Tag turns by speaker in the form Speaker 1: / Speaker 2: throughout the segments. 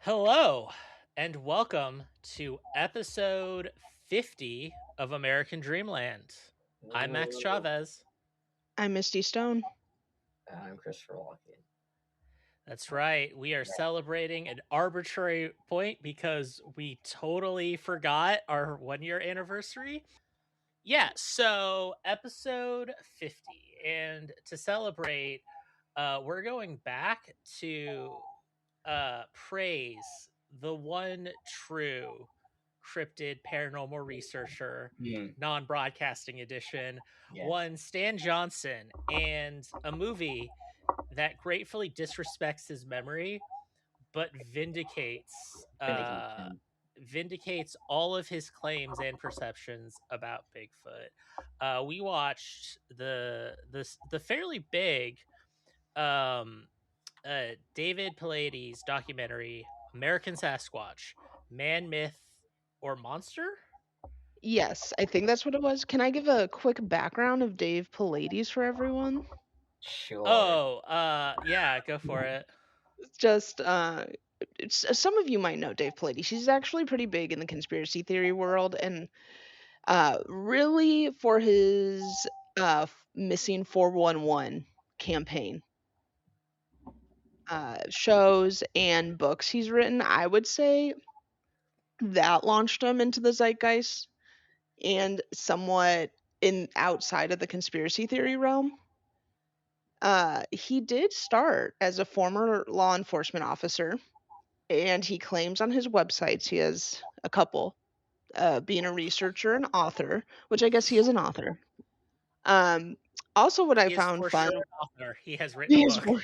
Speaker 1: Hello, and welcome to episode 50 of American Dreamland. I'm Max
Speaker 2: Ooh,
Speaker 1: Chavez.
Speaker 3: I'm Misty Stone.
Speaker 2: I'm Christopher Walken.
Speaker 1: That's right. We are
Speaker 2: Yeah.
Speaker 1: celebrating an arbitrary point because we totally forgot our 1 year anniversary. Yeah, so episode 50. And to celebrate, we're going back to praise the one true cryptid paranormal researcher, non-broadcasting edition,
Speaker 2: Yes.
Speaker 1: one Stan Johnson, and a movie that gratefully disrespects his memory but
Speaker 2: Vindication.
Speaker 1: vindicates all of his claims and perceptions about Bigfoot. We watched the fairly big um David Pallades documentary, American Sasquatch, Man, Myth, or Monster?
Speaker 3: Yes, I think that's what it was. Can I give a quick background of Dave Pallades for everyone?
Speaker 2: Sure.
Speaker 1: Oh, yeah, go for it.
Speaker 3: Just some of you might know Dave Pallades. He's actually pretty big in the conspiracy theory world, and really for his missing 411 campaign, shows and books he's written. I would say that launched him into the zeitgeist and somewhat in outside of the conspiracy theory realm. He did start as a former law enforcement officer, and he claims on his websites he has a couple, being a researcher and author, which I guess he is an author. Um, Also, what I
Speaker 1: He is
Speaker 3: found
Speaker 1: for
Speaker 3: fun,
Speaker 1: sure an author. He has written a
Speaker 3: he is
Speaker 1: book.
Speaker 3: for-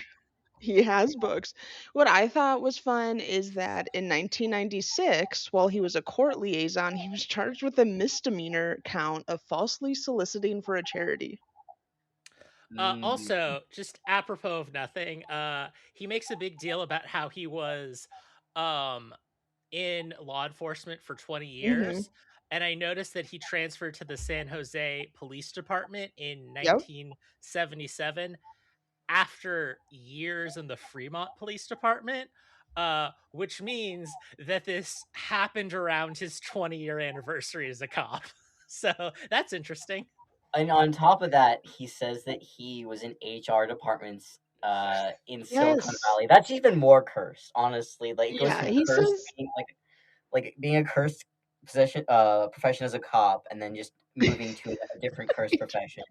Speaker 3: he has books. What I thought was fun is that in 1996, while he was a court liaison, he was charged with a misdemeanor count of falsely soliciting for a charity.
Speaker 2: Mm,
Speaker 1: Also, just apropos of nothing, he makes a big deal about how he was um in law enforcement for 20
Speaker 3: Hmm.
Speaker 1: years. And I noticed that he transferred to the San Jose Police Department in
Speaker 3: Yep.
Speaker 1: 1977 after years in the Fremont Police Department, which means that this happened around his 20-year anniversary as a cop. So that's interesting.
Speaker 2: and on top of that, he says that he was in HR departments in Silicon
Speaker 3: Yes.
Speaker 2: Valley. That's even more cursed, honestly. Like it goes
Speaker 3: Yeah,
Speaker 2: from
Speaker 3: he
Speaker 2: cursed
Speaker 3: says
Speaker 2: being like being a cursed profession as a cop, and then just moving to a different cursed profession.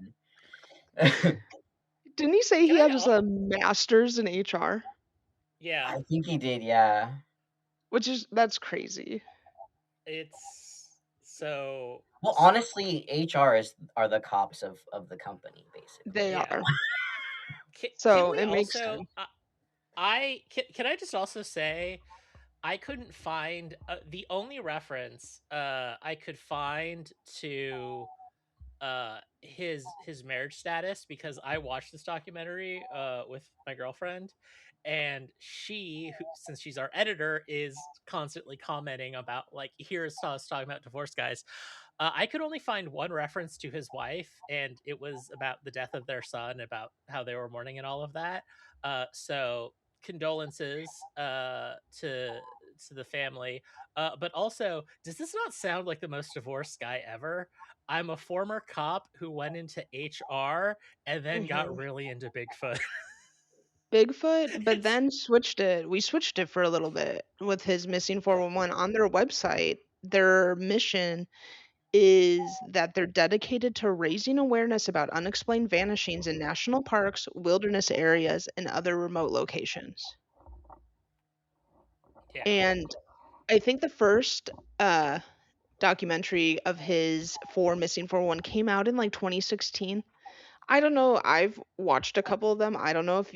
Speaker 3: didn't he say
Speaker 1: Can
Speaker 3: he
Speaker 1: I
Speaker 3: has a master's in HR?
Speaker 1: Yeah,
Speaker 2: I think he did, yeah.
Speaker 3: Which is that's crazy.
Speaker 1: it's so
Speaker 2: Well, honestly, HR are the cops of the company, basically.
Speaker 3: They
Speaker 1: yeah.
Speaker 3: are.
Speaker 1: Can
Speaker 3: So
Speaker 1: we
Speaker 3: it makes
Speaker 1: also
Speaker 3: sense.
Speaker 1: can I just also say I couldn't find the only reference I could find to his marriage status, because I watched this documentary with my girlfriend, and since she's our editor, is constantly commenting about, like, here's us talking about divorce guys. I could only find one reference to his wife, and it was about the death of their son, about how they were mourning and all of that. So condolences to the family. But also, does this not sound like the most divorced guy ever? I'm a former cop who went into HR and then got
Speaker 3: Hmm.
Speaker 1: really into Bigfoot.
Speaker 3: Bigfoot, but
Speaker 1: It's
Speaker 3: then switched it. We switched it for a little bit with his missing 411 on their website. Their mission is that they're dedicated to raising awareness about unexplained vanishings in national parks, wilderness areas, and other remote locations.
Speaker 1: yeah.
Speaker 3: And I think the first documentary of his for missing 411 came out in like 2016. I don't know. I've watched a couple of them. I don't know if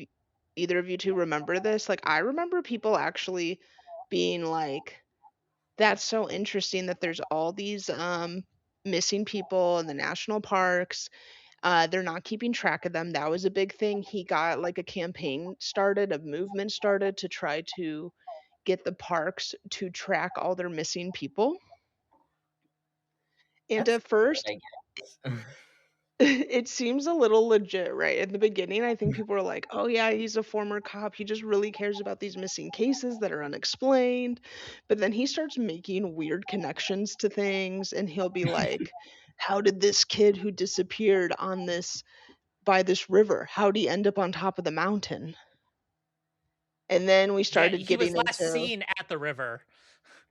Speaker 3: either of you two remember this. Like, I remember people actually being like, that's so interesting that there's all these missing people in the national parks. They're not keeping track of them. That was a big thing. He got like a campaign started, a movement started to try to get the parks to track all their missing people. And
Speaker 2: That's
Speaker 3: at
Speaker 2: good,
Speaker 3: first,
Speaker 2: I guess.
Speaker 3: It seems a little legit, right? In the beginning, I think people were like, "Oh yeah, he's a former cop. He just really cares about these missing cases that are unexplained." But then he starts making weird connections to things, and he'll be like, "How did this kid who disappeared on this by this river, how'd he end up on top of the mountain?" And then we
Speaker 1: Yeah,
Speaker 3: started
Speaker 1: he was
Speaker 3: getting
Speaker 1: last
Speaker 3: into,
Speaker 1: seen at the river.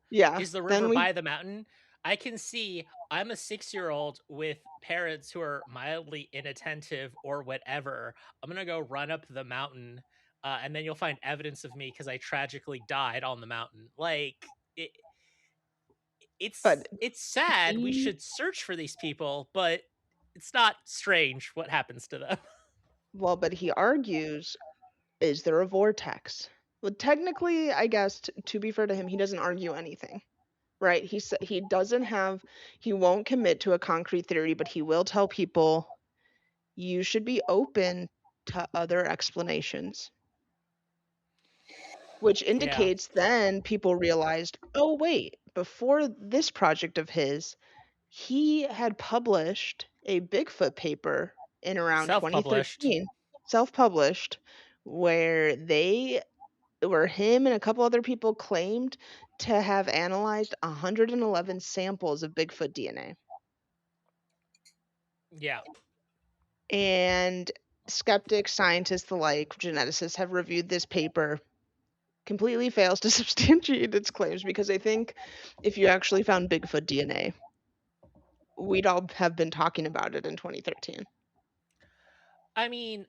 Speaker 3: yeah,
Speaker 1: Is the
Speaker 3: then
Speaker 1: river
Speaker 3: we
Speaker 1: by the mountain? I can see I'm a 6-year-old with parents who are mildly inattentive or whatever. I'm gonna go run up the mountain, and then you'll find evidence of me because I tragically died on the mountain. Like it,
Speaker 3: but
Speaker 1: it's sad. We
Speaker 3: he
Speaker 1: should search for these people, but it's not strange what happens to them.
Speaker 3: well, but he argues, is there a vortex? Well, technically, I guess to be fair to him, he doesn't argue anything, right? He doesn't have, he won't commit to a concrete theory, but he will tell people you should be open to other explanations, which
Speaker 1: Yeah,
Speaker 3: indicates then people realized, oh wait, before this project of his, he had published a Bigfoot paper in around
Speaker 1: self-published.
Speaker 3: 2013, self-published, where where him and a couple other people claimed to have analyzed 111 samples of Bigfoot DNA.
Speaker 1: Yeah,
Speaker 3: And skeptics, scientists alike, geneticists have reviewed this paper. Completely fails to substantiate its claims because I think if you actually found Bigfoot DNA, we'd all have been talking about it in 2013.
Speaker 1: I mean,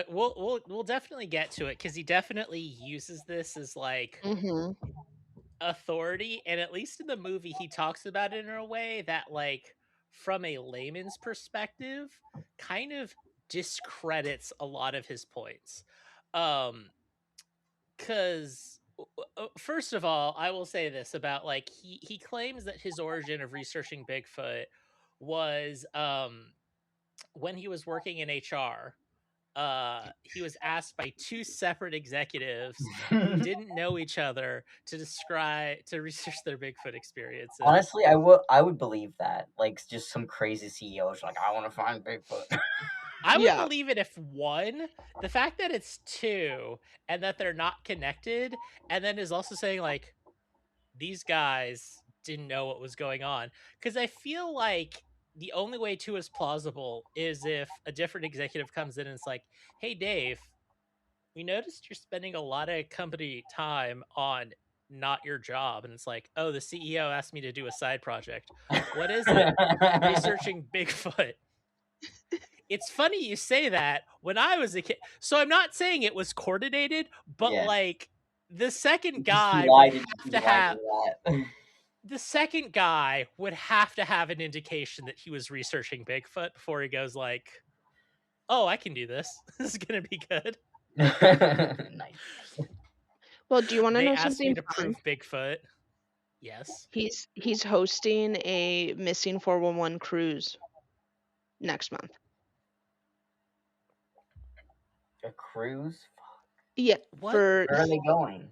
Speaker 1: we'll definitely get to it because he definitely uses this as like
Speaker 3: Mm-hmm.
Speaker 1: authority, and at least in the movie he talks about it in a way that like from a layman's perspective kind of discredits a lot of his points. um because first of all, I will say this about like he claims that his origin of researching Bigfoot was when he was working in HR. He was asked by two separate executives who didn't know each other to research their Bigfoot experiences.
Speaker 2: Honestly, I would believe that. Like, just some crazy CEOs like, I want to find Bigfoot.
Speaker 1: I would
Speaker 3: Yeah,
Speaker 1: believe it if one, the fact that it's two and that they're not connected, and then is also saying like these guys didn't know what was going on. Because I feel like the only way two is plausible is if a different executive comes in and it's like, hey Dave, we noticed you're spending a lot of company time on not your job. And it's like, oh, the CEO asked me to do a side project. What is it? Researching Bigfoot. It's funny you say that. When I was a kid, so I'm not saying it was coordinated, but
Speaker 2: Yeah,
Speaker 1: like the second
Speaker 2: he
Speaker 1: guy would
Speaker 2: lied.
Speaker 1: have
Speaker 2: He
Speaker 1: to
Speaker 2: lied
Speaker 1: have
Speaker 2: to that.
Speaker 1: the second guy would have to have an indication that he was researching Bigfoot before he goes like, oh, I can do this. This is gonna be good.
Speaker 2: Nice.
Speaker 3: well, do you want to
Speaker 1: They
Speaker 3: know
Speaker 1: asked me
Speaker 3: something
Speaker 1: to
Speaker 3: fun?
Speaker 1: prove Bigfoot. Yes.
Speaker 3: He's hosting a missing 411 cruise next month.
Speaker 2: A cruise?
Speaker 3: Yeah,
Speaker 1: What?
Speaker 3: for
Speaker 2: Where are they going?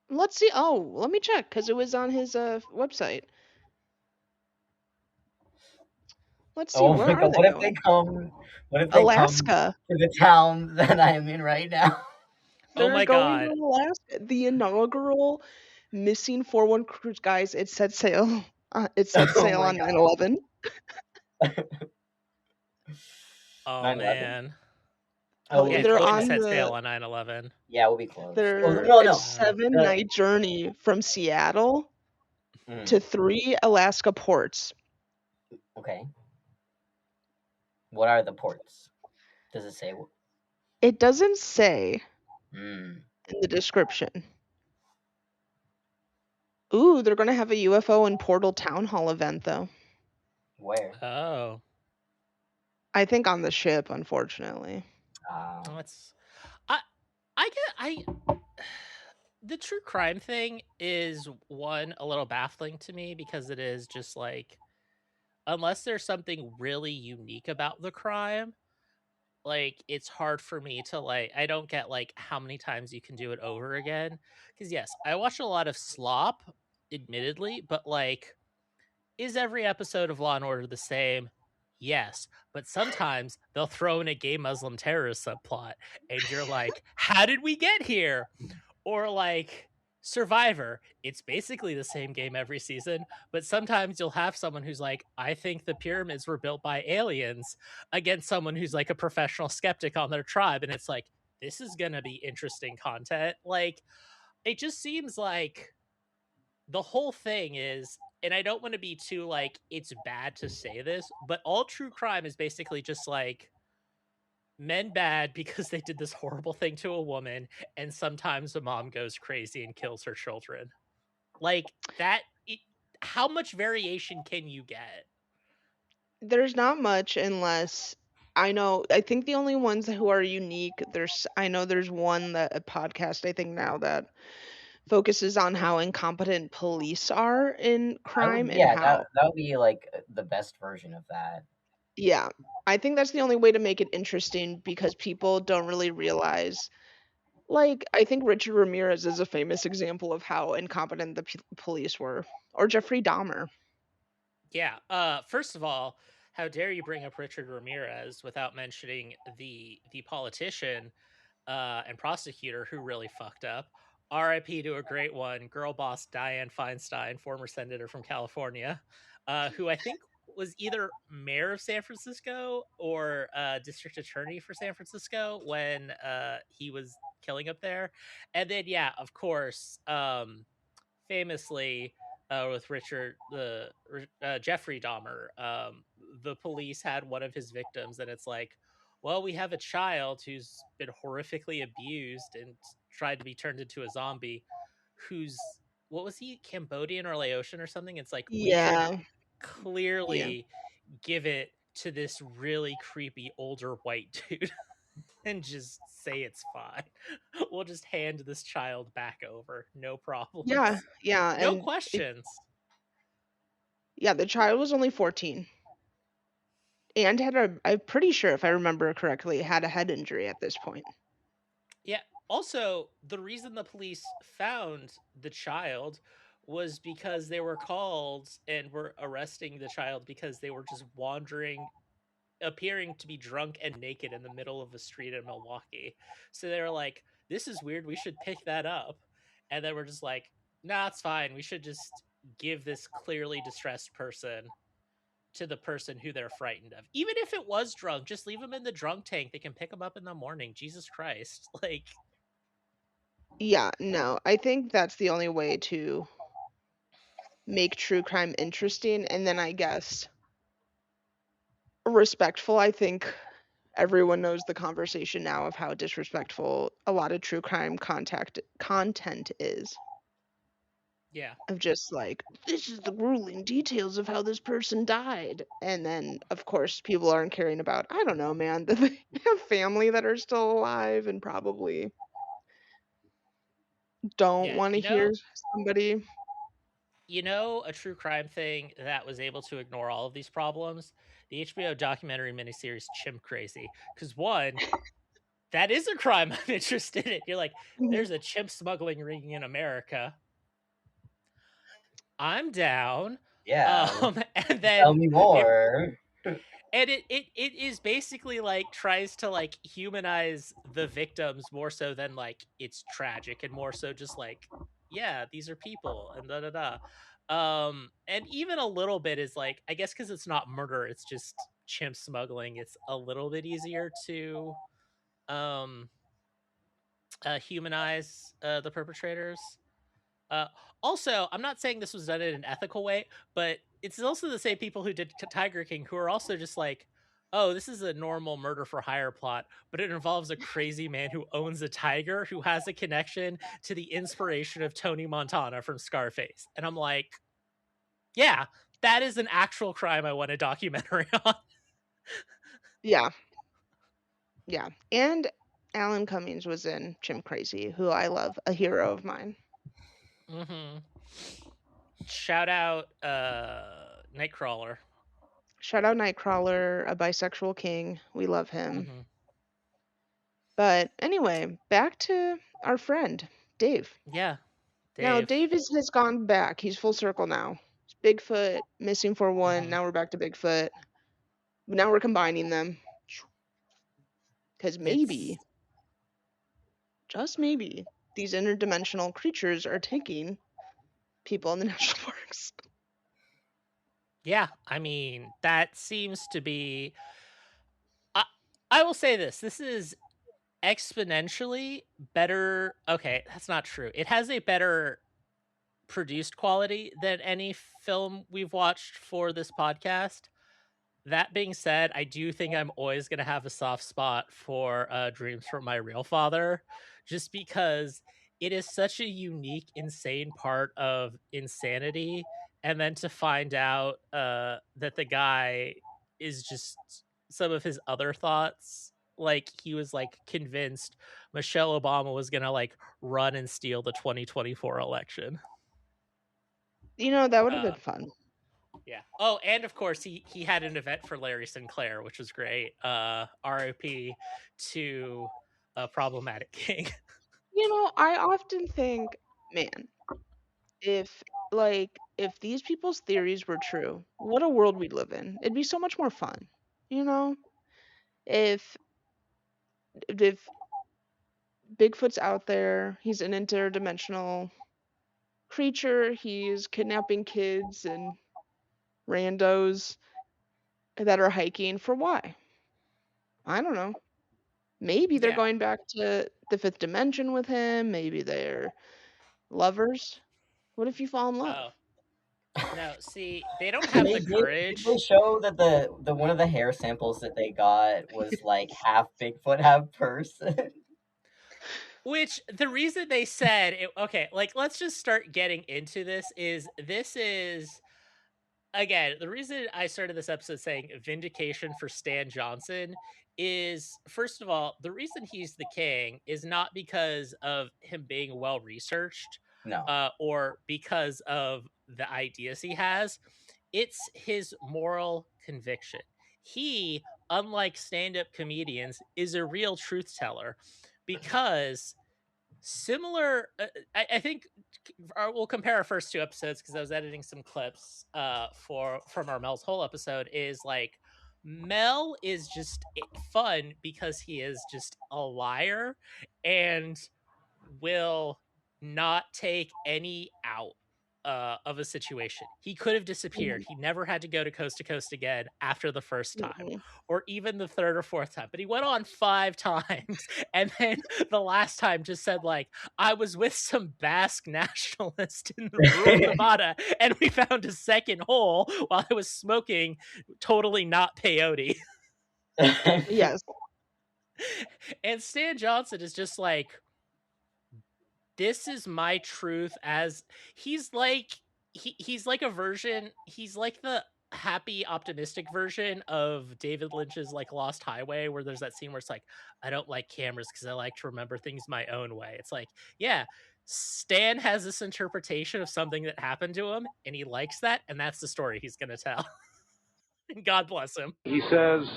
Speaker 3: let's see. Oh, let me check because it was on his website. Let's see,
Speaker 2: Oh
Speaker 3: where
Speaker 2: my
Speaker 3: are
Speaker 2: god!
Speaker 3: they going?
Speaker 2: What if they come
Speaker 3: Alaska.
Speaker 2: to the town that I am in right now?
Speaker 1: Oh
Speaker 3: They're
Speaker 1: my
Speaker 3: going to
Speaker 1: god.
Speaker 3: Alaska. The inaugural missing 411 cruise, guys. It set sail. It set
Speaker 2: Oh
Speaker 3: sail
Speaker 2: my
Speaker 3: on
Speaker 2: god!
Speaker 3: 9/11.
Speaker 1: Oh
Speaker 2: 9/11.
Speaker 1: man.
Speaker 2: Oh,
Speaker 3: Oh,
Speaker 2: we'll
Speaker 1: Yeah,
Speaker 2: be
Speaker 1: it
Speaker 3: they're
Speaker 1: couldn't have
Speaker 2: closed.
Speaker 3: on
Speaker 1: set sail
Speaker 3: the
Speaker 1: on 9/11.
Speaker 2: Yeah, we'll be closed. Oh
Speaker 3: they're
Speaker 2: no,
Speaker 3: it's
Speaker 2: no.
Speaker 1: Uh,
Speaker 3: 7-night journey from Seattle to
Speaker 2: Mm,
Speaker 3: 3 Alaska ports.
Speaker 2: okay. What are the ports? Does it say?
Speaker 3: It doesn't say
Speaker 2: Mm,
Speaker 3: in the description. Ooh, they're gonna have a UFO and Portal Town Hall event though.
Speaker 2: where?
Speaker 1: oh.
Speaker 3: I think on the ship, unfortunately.
Speaker 1: That's I I get I the true crime thing is one a little baffling to me because it is just like unless there's something really unique about the crime, like it's hard for me to like I don't get like how many times you can do it over again. Cuz yes, I watch a lot of slop admittedly, but like is every episode of Law and Order the same? Yes, but sometimes they'll throw in a gay Muslim terrorist subplot, and you're like, how did we get here? Or like Survivor, it's basically the same game every season, but sometimes you'll have someone who's like, I think the pyramids were built by aliens, against someone who's like a professional skeptic on their tribe. And it's like, this is going to be interesting content. Like, it just seems like the whole thing is, and I don't want to be too like, it's bad to say this, but all true crime is basically just like men bad because they did this horrible thing to a woman, and sometimes a mom goes crazy and kills her children. Like that, how much variation can you get?
Speaker 3: There's not much unless I think the only ones who are unique, I know there's one that a podcast I think now that focuses on how incompetent police are in
Speaker 2: I would,
Speaker 3: crime and
Speaker 2: yeah,
Speaker 3: how
Speaker 2: that would be like the best version of that.
Speaker 3: yeah. I think that's the only way to make it interesting because people don't really realize like I think Richard Ramirez is a famous example of how incompetent the police were or Jeffrey Dahmer.
Speaker 1: Yeah. First of all, how dare you bring up Richard Ramirez without mentioning the politician and prosecutor who really fucked up. RIP to a great one, girl boss Dianne Feinstein, former senator from California, who I think was either mayor of San Francisco or district attorney for San Francisco when he was killing up there. And then, yeah, of course, famously with Richard the Jeffrey Dahmer, the police had one of his victims, and it's like, well, we have a child who's been horrifically abused and tried to be turned into a zombie, who's what was he, Cambodian or Laotian or something? It's like we should
Speaker 3: Yeah. Yeah.
Speaker 1: clearly give it to this really creepy older white dude and just say it's fine. We'll just hand this child back over, no
Speaker 3: Yeah.
Speaker 1: problems.
Speaker 3: Yeah,
Speaker 1: No
Speaker 3: and
Speaker 1: questions.
Speaker 3: yeah, the child was only 14 and I'm pretty sure if I remember correctly, had a head injury at this point.
Speaker 1: Yeah. Also, the reason the police found the child was because they were called and were arresting the child because they were just wandering, appearing to be drunk and naked in the middle of a street in Milwaukee. So they were like, this is weird. We should pick that up. And then we're just like, nah, it's fine. We should just give this clearly distressed person to the person who they're frightened of. Even if it was drunk, just leave them in the drunk tank. They can pick them up in the morning. Jesus Christ. Like,
Speaker 3: Yeah, no, I think that's the only way to make true crime interesting, and then I guess respectful. I think everyone knows the conversation now of how disrespectful a lot of true crime content is.
Speaker 1: yeah.
Speaker 3: Of just like, this is the grueling details of how this person died. And then, of course, people aren't caring about, I don't know, man, that they have family that are still alive and probably don't
Speaker 1: Yeah.
Speaker 3: want to hear somebody.
Speaker 1: A true crime thing that was able to ignore all of these problems? The HBO documentary miniseries Chimp Crazy. Because one, that is a crime I'm interested in. You're like,
Speaker 3: Mhm.
Speaker 1: there's a chimp smuggling ring in America. I'm down.
Speaker 2: Yeah,
Speaker 1: And
Speaker 2: tell
Speaker 1: then
Speaker 2: me
Speaker 1: it
Speaker 2: more.
Speaker 1: and it is basically like tries to like humanize the victims more so than like it's tragic, and more so just like, yeah, these are people and da da da. And even a little bit is like, I guess because it's not murder, it's just chimp smuggling, it's a little bit easier to um humanize the perpetrators. uh, Also, I'm not saying this was done in an ethical way, but it's also the same people who did Tiger King who are also just like, oh, this is a normal murder for hire plot, but it involves a crazy man who owns a tiger who has a connection to the inspiration of Tony Montana from Scarface. And I'm like, yeah, that is an actual crime I want a documentary on.
Speaker 3: Yeah, yeah. And Alan Cummings was in Jim Crazy, who I love, a hero of mine.
Speaker 1: hmm Shout out Nightcrawler.
Speaker 3: Shout out Nightcrawler, a bisexual king. We love him.
Speaker 1: hmm
Speaker 3: But anyway, back to our friend, Dave.
Speaker 1: Yeah,
Speaker 3: Now,
Speaker 1: Dave.
Speaker 3: Dave has gone back. He's full circle now. Bigfoot, missing for one.
Speaker 1: hmm
Speaker 3: Now we're back to Bigfoot. Now we're combining them. Because maybe,
Speaker 1: It's
Speaker 3: just maybe, these interdimensional creatures are taking people in the national parks.
Speaker 1: yeah, I mean, that seems to be I, I will say this. This is exponentially better. Okay, that's not true. It has a better produced quality than any film we've watched for this podcast. That being said, I do think I'm always going to have a soft spot for Dreams from My Real Father, just because it is such a unique, insane part of insanity. And then to find out that the guy is just some of his other thoughts. Like he was like convinced Michelle Obama was going to like run and steal the 2024 election.
Speaker 3: That would have
Speaker 1: Uh,
Speaker 3: been fun.
Speaker 1: Yeah. Oh, and of course he had an event for Larry Sinclair, which was great. RIP to a problematic king.
Speaker 3: I often think, man, if if these people's theories were true, what a world we'd live in. It'd be so much more fun. You know, if if Bigfoot's out there, he's an interdimensional creature, he's kidnapping kids and randos that are hiking for why? I don't know. Maybe they're
Speaker 1: Yeah.
Speaker 3: going back to the fifth dimension with him, maybe they're lovers. What if you fall in love?
Speaker 1: Oh. No, see, they don't have the
Speaker 2: Did they
Speaker 1: courage.
Speaker 2: show that the one of the hair samples that they got was like half Bigfoot, half person?
Speaker 1: Which the reason they said it, okay, like let's just start getting into this is again, the reason I started this episode saying vindication for Stan Johnson is first of all, the reason he's the king is not because of him being well researched
Speaker 2: No.
Speaker 1: or because of the ideas he has. It's his moral conviction. He, unlike stand up comedians, is a real truth teller because similar I think we'll compare our first two episodes because I was editing some clips for from our Mel's whole episode is like Mel is just fun because he is just a liar and will not take any out of a situation. He could have disappeared. He never had to go to coast again after the first time
Speaker 3: Mm-mm.
Speaker 1: or even the third or fourth time. But he went on 5 times and then the last time just said like, I was with some Basque nationalist in the rural Nevada and we found a second hole while I was smoking totally not peyote.
Speaker 3: Yes.
Speaker 1: And Stan Johnson is just like, this is my truth as he's like he's like a version he's like the happy optimistic version of David Lynch's like Lost Highway where there's that scene where it's like I don't like cameras because I like to remember things my own way. It's like, yeah, Stan has this interpretation of something that happened to him and he likes that and that's the story he's gonna tell. God bless him.
Speaker 4: He says,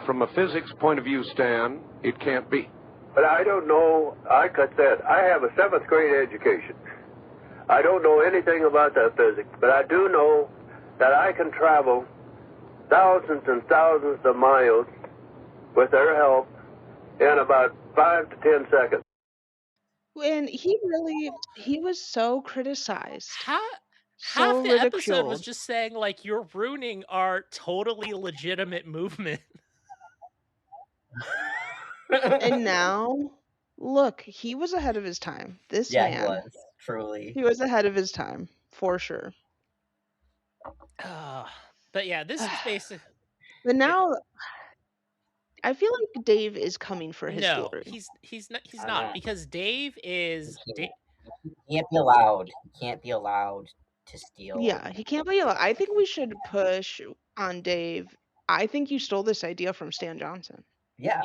Speaker 4: from a physics point of view, Stan, it can't be.
Speaker 5: But I don't know, like I said, I have a 7th grade education. I don't know anything about that physics, but I do know that I can travel thousands and thousands of miles with their help in about 5 to 10 seconds.
Speaker 3: And he was so criticized.
Speaker 1: Half
Speaker 3: So
Speaker 1: the episode was
Speaker 3: ridiculed.
Speaker 1: just saying like you're ruining our totally legitimate movement.
Speaker 3: And now, look, he was ahead of his time. This
Speaker 2: Yeah,
Speaker 3: man,
Speaker 2: he was truly.
Speaker 3: he was ahead of his time for sure.
Speaker 1: But yeah, this is basically
Speaker 3: But now, I feel like Dave is coming for his
Speaker 1: no.
Speaker 3: glory.
Speaker 1: He's not because Dave is
Speaker 2: He can't be allowed. He can't be allowed to steal.
Speaker 3: Yeah, he can't be. I think we should push on Dave. I think you stole this idea from Stan Johnson.
Speaker 2: Yeah.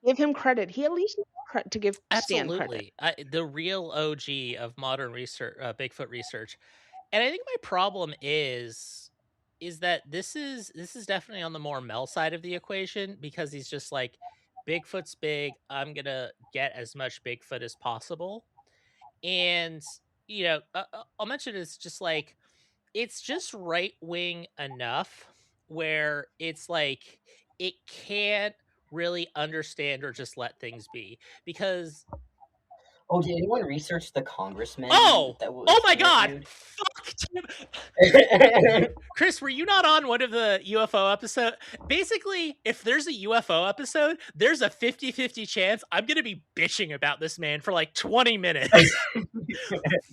Speaker 3: Give him credit. He at least needs to give Stan credit.
Speaker 1: absolutely the real OG of modern research, Bigfoot research. And I think my problem is that this is definitely on the more Mel side of the equation because he's just like Bigfoot's big. I'm gonna get as much Bigfoot as possible, and I'll mention it's just like it's just right wing enough where it's like it can't really understand or just let things be because
Speaker 2: Oh, did anyone research the congressman
Speaker 1: oh
Speaker 2: that was
Speaker 1: my god,
Speaker 2: interviewed?
Speaker 1: fuck Chris, were you not on one of the UFO episodes? Basically, if there's a UFO episode, there's a 50-50 chance I'm gonna be bitching about this man for like 20 minutes.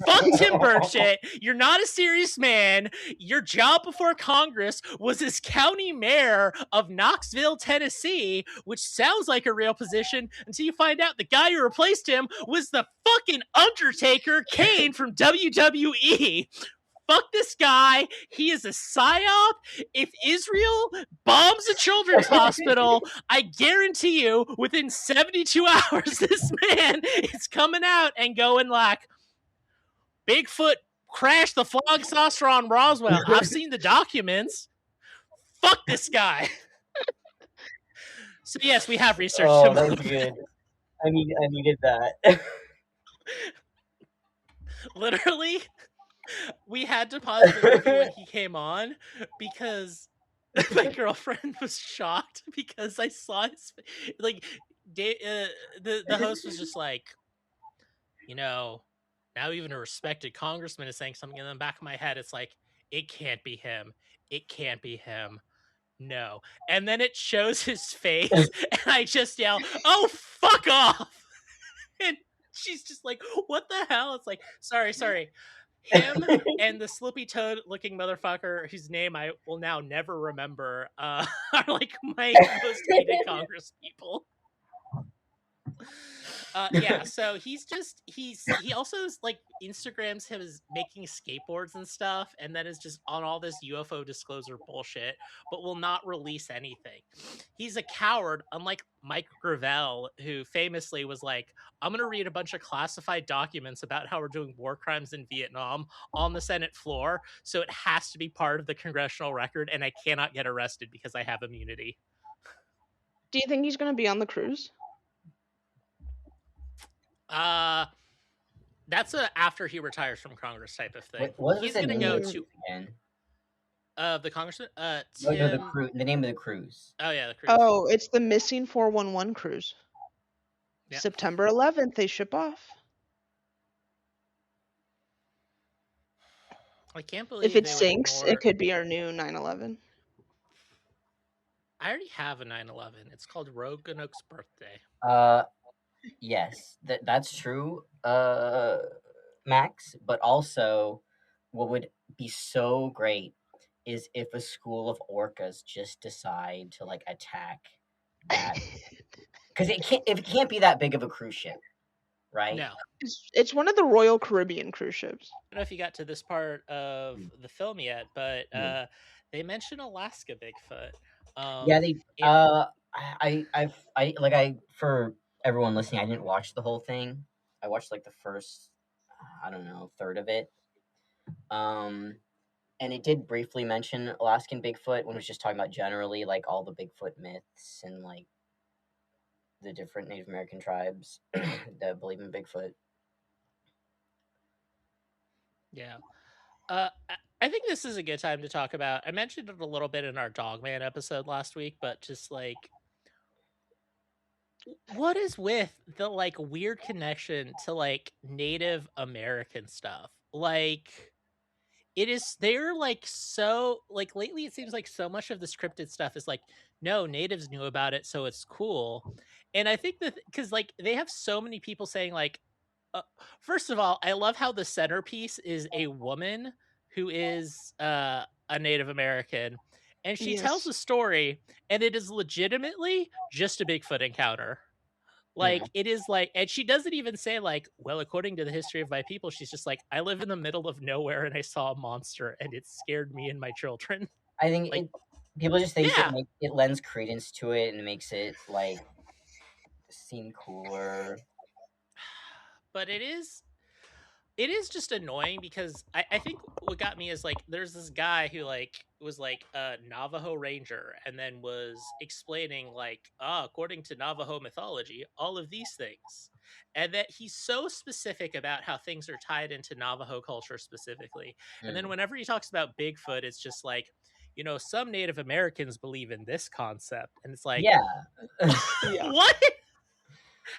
Speaker 1: Fuck Tim Burchett. You're not a serious man. Your job before Congress was as county mayor of Knoxville, Tennessee, which sounds like a real position until you find out the guy who replaced him was the fucking Undertaker Kane from WWE. Fuck this guy. He is a psyop. If Israel bombs a children's hospital, I guarantee you within 72 hours, this man is coming out and going like, Bigfoot crashed the flying saucer on Roswell. I've seen the documents. Fuck this guy. So yes, we have researched him.
Speaker 2: That was good. I needed that.
Speaker 1: Literally, we had to pause the movie when he came on because my girlfriend was shocked because I saw his like the host was just like, you know, now even a respected congressman is saying something in the back of my head. It's like, it can't be him. It can't be him. No. And then it shows his face and I just yell, oh, fuck off. And she's just like, what the hell? It's like, sorry. Him and the slippy toad looking motherfucker whose name I will now never remember are like my most hated Congress people. Yeah, so he also like Instagrams him as making skateboards and stuff, and then is just on all this UFO disclosure bullshit, but will not release anything. He's a coward, unlike Mike Gravel, who famously was like, I'm gonna read a bunch of classified documents about how we're doing war crimes in Vietnam on the Senate floor, so it has to be part of the congressional record, and I cannot get arrested because I have immunity.
Speaker 3: Do you think he's going to be on the cruise?
Speaker 1: That's a after he retires from Congress type of thing.
Speaker 2: What
Speaker 1: He's
Speaker 2: was the
Speaker 1: gonna
Speaker 2: name
Speaker 1: go
Speaker 2: of it
Speaker 1: to
Speaker 2: again?
Speaker 1: the congressman.
Speaker 2: No,
Speaker 1: Tim.
Speaker 2: the name of the cruise.
Speaker 1: Oh yeah, the cruise.
Speaker 3: Oh, it's the Missing 411 cruise.
Speaker 1: Yep.
Speaker 3: September 11th, they ship off.
Speaker 1: I can't believe
Speaker 3: If it
Speaker 1: they would
Speaker 3: sinks,
Speaker 1: ignore...
Speaker 3: it could be our new 9/11.
Speaker 1: I already have a 9/11. It's called Roanoke's birthday.
Speaker 2: Yes, that's true, Max. But also, what would be so great is if a school of orcas just decide to like attack that, because it can't be that big of a cruise ship, right?
Speaker 1: No.
Speaker 3: It's one of the Royal Caribbean cruise ships.
Speaker 1: I don't know if you got to this part of the film yet, but they mention Alaska Bigfoot.
Speaker 2: Yeah, they. For everyone listening, I didn't watch the whole thing. I watched like the first, I don't know, third of it. And it did briefly mention Alaskan Bigfoot when it was just talking about generally like all the Bigfoot myths and like the different Native American tribes that believe in Bigfoot.
Speaker 1: Yeah. I think this is a good time to talk about. I mentioned it a little bit in our Dogman episode last week, but just like, what is with the like weird connection to like Native American stuff? Like, they're like so like lately it seems like so much of the scripted stuff is like, no, natives knew about it, so it's cool. And I think that because like they have so many people saying like, first of all, I love how the centerpiece is a woman who is a Native American, and she tells a story, and it is legitimately just a Bigfoot encounter. Like, it is like, and she doesn't even say like, well, according to the history of my people, she's just like, I live in the middle of nowhere and I saw a monster and it scared me and my children.
Speaker 2: I think
Speaker 1: like,
Speaker 2: people just think it lends credence to it and makes it like seem cooler.
Speaker 1: But it is just annoying because I think what got me is like there's this guy who like was like a Navajo ranger and then was explaining like, according to Navajo mythology, all of these things, and that he's so specific about how things are tied into Navajo culture specifically. And then whenever he talks about Bigfoot, it's just like, some Native Americans believe in this concept. And it's like,
Speaker 2: Yeah.
Speaker 3: Yeah.
Speaker 1: what?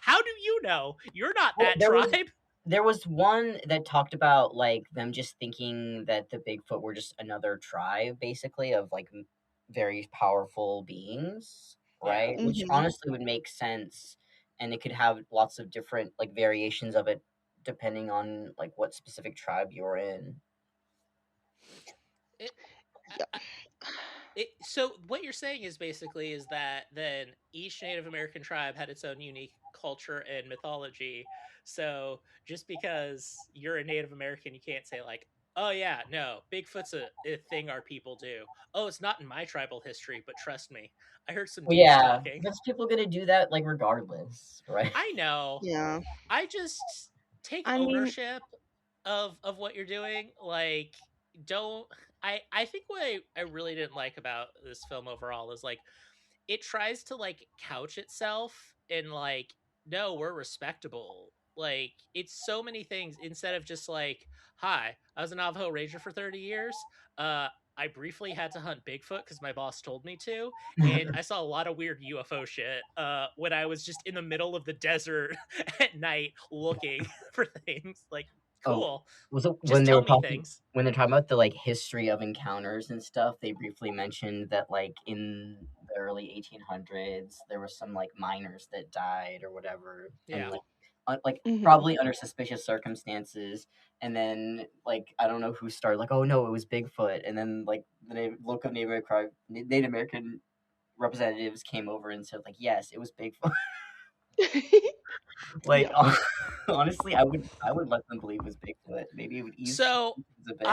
Speaker 1: How do you know? You're not
Speaker 2: Well,
Speaker 1: that tribe.
Speaker 2: there was one that talked about like them just thinking that the Bigfoot were just another tribe, basically, of like very powerful beings, right?
Speaker 1: Yeah.
Speaker 2: Which
Speaker 3: Mhm.
Speaker 2: honestly would make sense, and it could have lots of different like variations of it depending on like what specific tribe you're in.
Speaker 1: It,
Speaker 3: Yeah.
Speaker 1: so what you're saying is basically is that then each Native American tribe had its own unique culture and mythology. So just because you're a Native American, you can't say like, oh yeah, no, Bigfoot's a thing our people do. Oh, it's not in my tribal history, but trust me, I heard some
Speaker 2: Well,
Speaker 1: dudes
Speaker 2: yeah,
Speaker 1: talking.
Speaker 2: because people gonna do that like regardless, right?
Speaker 1: I know.
Speaker 3: Yeah.
Speaker 1: I just take
Speaker 3: I mean,
Speaker 1: ownership of what you're doing. Like, don't. I think what I really didn't like about this film overall is like it tries to like couch itself in like, no, we're respectable. Like, it's so many things instead of just like, hi, I was a Navajo Ranger for 30 years. I briefly had to hunt Bigfoot because my boss told me to, and I saw a lot of weird UFO shit when I was just in the middle of the desert at night looking for things. Like,
Speaker 2: Oh,
Speaker 1: cool.
Speaker 2: was it
Speaker 1: Just
Speaker 2: when they
Speaker 1: tell
Speaker 2: were
Speaker 1: me
Speaker 2: talking
Speaker 1: things.
Speaker 2: when they're talking about the like history of encounters and stuff? They briefly mentioned that like in the early 1800s there were some like miners that died or whatever, and
Speaker 1: Yeah.
Speaker 2: like
Speaker 3: mhm.
Speaker 2: probably under suspicious circumstances. And then like I don't know who started like, oh no, it was Bigfoot, and then like the local Native American representatives came over and said like, yes, it was Bigfoot. Like
Speaker 3: Yeah.
Speaker 2: honestly, I would let them believe it was Bigfoot. Maybe it would ease
Speaker 1: So
Speaker 2: a bit.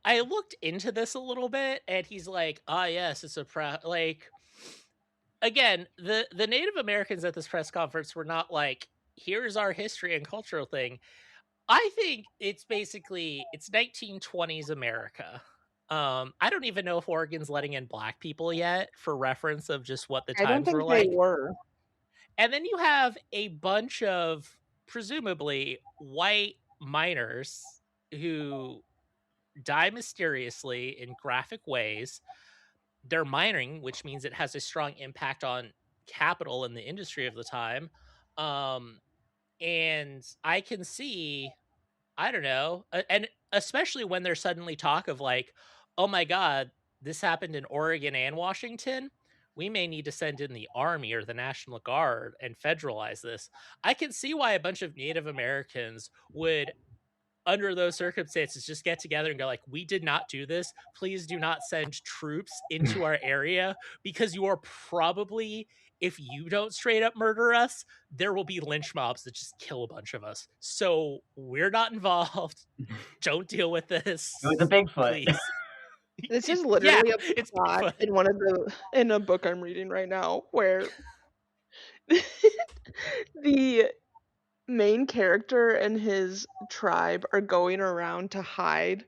Speaker 1: I looked into this a little bit, and he's like, ah, yes, it's a like. Again, the Native Americans at this press conference were not like, here's our history and cultural thing. I think it's basically it's 1920s America. I don't even know if Oregon's letting in black people yet, for reference of just what the
Speaker 3: I don't
Speaker 1: times were
Speaker 3: think they
Speaker 1: like.
Speaker 3: were.
Speaker 1: And then you have a bunch of presumably white miners who die mysteriously in graphic ways. They're mining, which means it has a strong impact on capital in the industry of the time. Um, and I can see, I don't know, and especially when there's suddenly talk of like, oh my God, this happened in Oregon and Washington. We may need to send in the Army or the National Guard and federalize this. I can see why a bunch of Native Americans would, under those circumstances, just get together and go like, we did not do this, please do not send troops into our area, because you are probably, if you don't straight up murder us, there will be lynch mobs that just kill a bunch of us, so we're not involved. Don't deal with this,
Speaker 2: It was a Bigfoot.
Speaker 1: please.
Speaker 3: This is
Speaker 1: Yeah,
Speaker 3: literally a
Speaker 1: it's
Speaker 3: plot
Speaker 1: Bigfoot.
Speaker 3: in a book I'm reading right now where the main character and his tribe are going around to hide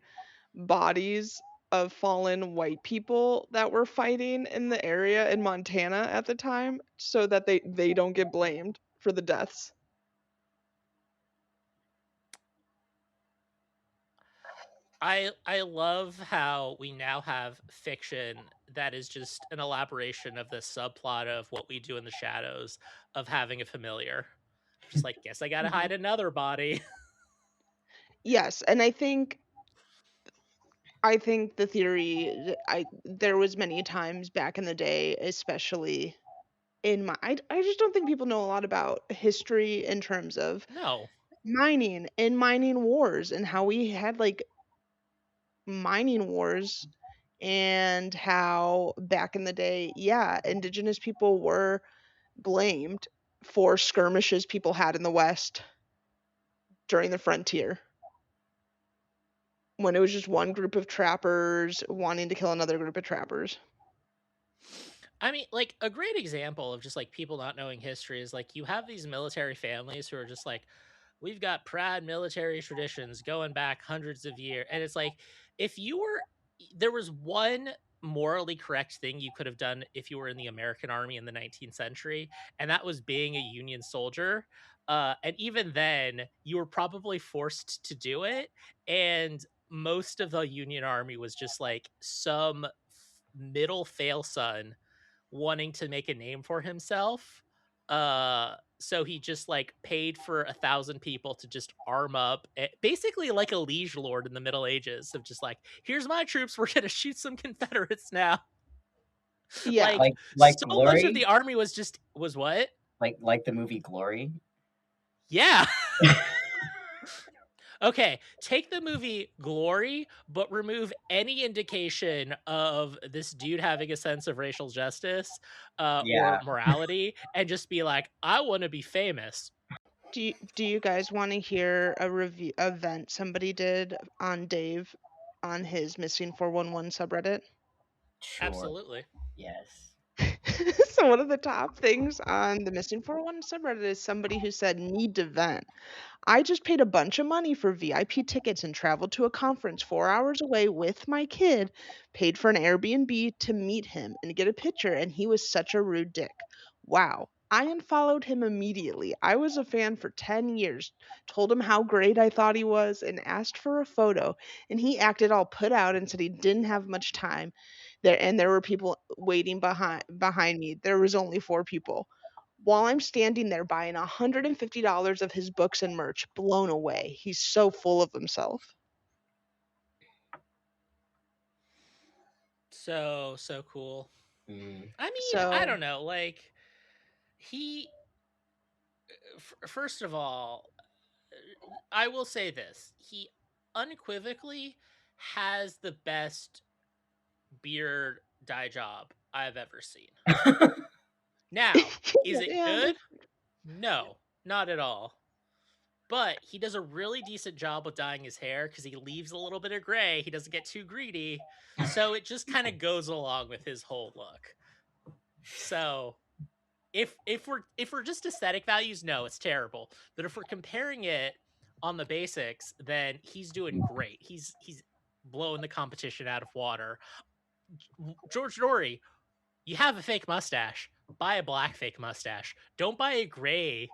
Speaker 3: bodies of fallen white people that were fighting in the area in Montana at the time so that they don't get blamed for the deaths.
Speaker 1: I love how we now have fiction that is just an elaboration of the subplot of what we do in the shadows of having a familiar. Just like, guess I gotta hide another body.
Speaker 3: Yes, and I think the theory there was many times back in the day, especially in I just don't think people know a lot about history in terms of
Speaker 1: No.
Speaker 3: mining and mining wars and how we had like mining wars and how back in the day, yeah, indigenous people were blamed for skirmishes people had in the West during the frontier when it was just one group of trappers wanting to kill another group of trappers.
Speaker 1: I mean, like, a great example of just like people not knowing history is like you have these military families who are just like, we've got proud military traditions going back hundreds of years. And it's like, if you were, there was one morally correct thing you could have done if you were in the American army in the 19th century, and that was being a Union soldier. And even then, you were probably forced to do it. And most of the Union army was just like some middle fail son wanting to make a name for himself. So he just like paid for 1,000 people to just arm up, basically like a liege lord in the Middle Ages, of just like, here's my troops, we're gonna shoot some Confederates now.
Speaker 3: Yeah.
Speaker 2: Like
Speaker 1: so much of
Speaker 2: Glory,
Speaker 1: the army was what?
Speaker 2: like the movie Glory.
Speaker 1: Yeah. Okay, take the movie Glory, but remove any indication of this dude having a sense of racial justice
Speaker 2: Yeah.
Speaker 1: or morality, and just be like, I want to be famous.
Speaker 3: Do you guys want to hear a review event somebody did on Dave on his Missing 411 subreddit?
Speaker 2: Sure.
Speaker 1: Absolutely.
Speaker 2: Yes.
Speaker 3: So one of the top things on the Missing 411 subreddit is somebody who said, need to vent. I just paid a bunch of money for VIP tickets and traveled to a conference 4 hours away with my kid, paid for an Airbnb to meet him and get a picture, and he was such a rude dick. Wow. I unfollowed him immediately. I was a fan for 10 years, told him how great I thought he was, and asked for a photo, and he acted all put out and said he didn't have much time. There were people waiting behind me. There was only 4 people. While I'm standing there buying $150 of his books and merch, blown away. He's so full of himself.
Speaker 1: So cool.
Speaker 2: Mm.
Speaker 1: I mean,
Speaker 3: So
Speaker 1: I don't know. Like, he, first of all, I will say this: he unequivocally has the best beard dye job I've ever seen. Now, is it
Speaker 3: yeah,
Speaker 1: good? No, not at all. But he does a really decent job with dyeing his hair because he leaves a little bit of gray. He doesn't get too greedy. So it just kind of goes along with his whole look. So if we're just aesthetic values, no, it's terrible. But if we're comparing it on the basics, then he's doing great. He's blowing the competition out of water. George Dory, you have a fake mustache. Buy a black fake mustache. Don't buy a gray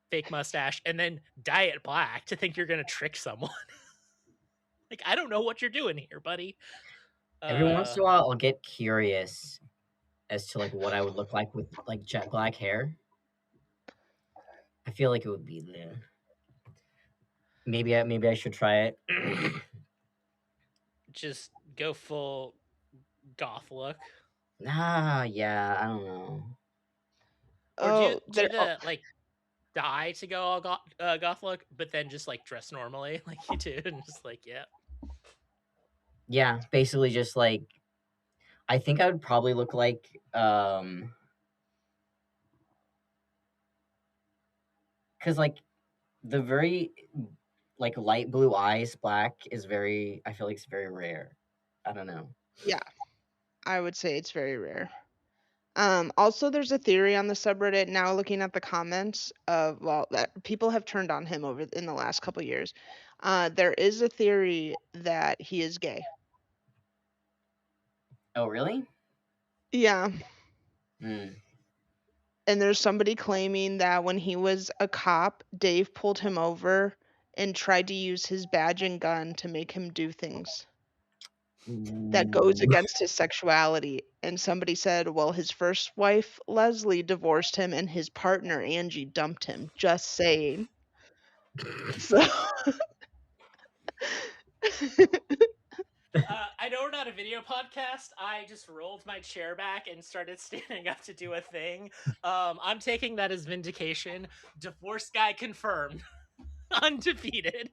Speaker 1: fake mustache and then dye it black to think you're gonna trick someone. Like, I don't know what you're doing here, buddy.
Speaker 2: Every once in a while, I'll get curious as to like what I would look like with like jet black hair. I feel like it would be there. Maybe I should try it.
Speaker 1: Just go full goth look.
Speaker 2: Yeah, I don't know.
Speaker 1: Or do the like dye to go all goth look, but then just like dress normally like you do, and just like, yeah.
Speaker 2: Yeah, basically just like I think I would probably look like cuz like the very like light blue eyes black is very, I feel like it's very rare. I don't know.
Speaker 3: yeah, I would say it's very rare. Also, there's a theory on the subreddit now. Looking at the comments of that people have turned on him over in the last couple years. There is a theory that he is gay.
Speaker 2: Oh, really?
Speaker 3: Yeah.
Speaker 2: Mm.
Speaker 3: And there's somebody claiming that when he was a cop, Dave pulled him over and tried to use his badge and gun to make him do things that goes against his sexuality. And somebody said, well, his first wife, Leslie, divorced him and his partner, Angie, dumped him. Just saying. So
Speaker 1: I know we're not a video podcast. I just rolled my chair back and started standing up to do a thing. I'm taking that as vindication. Divorce guy confirmed. Undefeated.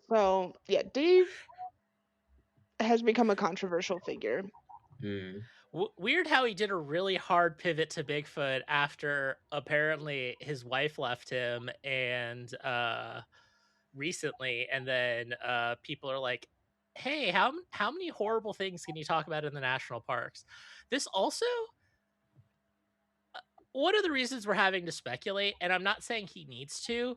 Speaker 3: So yeah, Dave has become a controversial figure.
Speaker 2: Mm.
Speaker 1: Weird how he did a really hard pivot to Bigfoot after apparently his wife left him and recently, and then people are like, hey, how many horrible things can you talk about in the national parks? This also, one of the reasons we're having to speculate, and I'm not saying he needs to,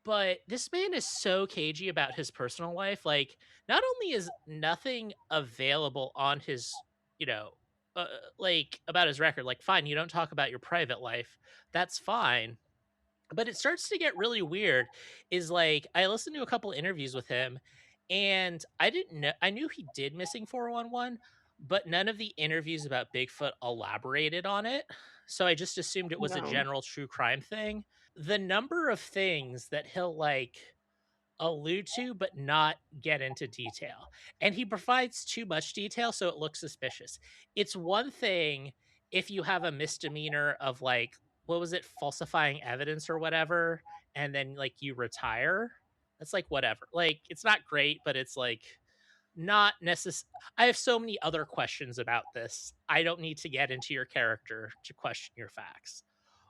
Speaker 1: but this man is so cagey about his personal life. Like, not only is nothing available on his, like about his record, like, fine, you don't talk about your private life, that's fine. But it starts to get really weird. Is like, I listened to a couple interviews with him, and I didn't know, I knew he did Missing 411, but none of the interviews about Bigfoot elaborated on it. So I just assumed it was a
Speaker 3: No.
Speaker 1: general true crime thing. The number of things that he'll like allude to but not get into detail, and he provides too much detail so it looks suspicious. It's one thing if you have a misdemeanor of like, what was it, falsifying evidence or whatever, and then like you retire. That's like whatever, like it's not great, but it's like not necessary. I have so many other questions about this. I don't need to get into your character to question your facts.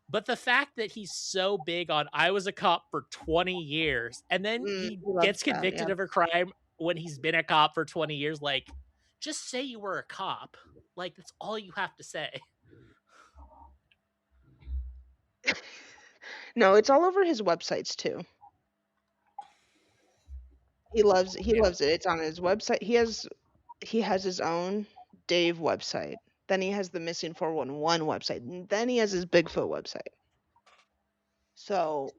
Speaker 1: But the fact that he's so big on I was a cop for 20 years and then he
Speaker 3: He loves
Speaker 1: gets
Speaker 3: that,
Speaker 1: convicted
Speaker 3: yeah.
Speaker 1: of a crime when he's been a cop for 20 years, like, just say you were a cop. Like, that's all you have to say.
Speaker 3: No, it's all over his websites too. He loves it. It's on his website. He has his own Dave website. Then he has the Missing 411 website. And then he has his Bigfoot website. So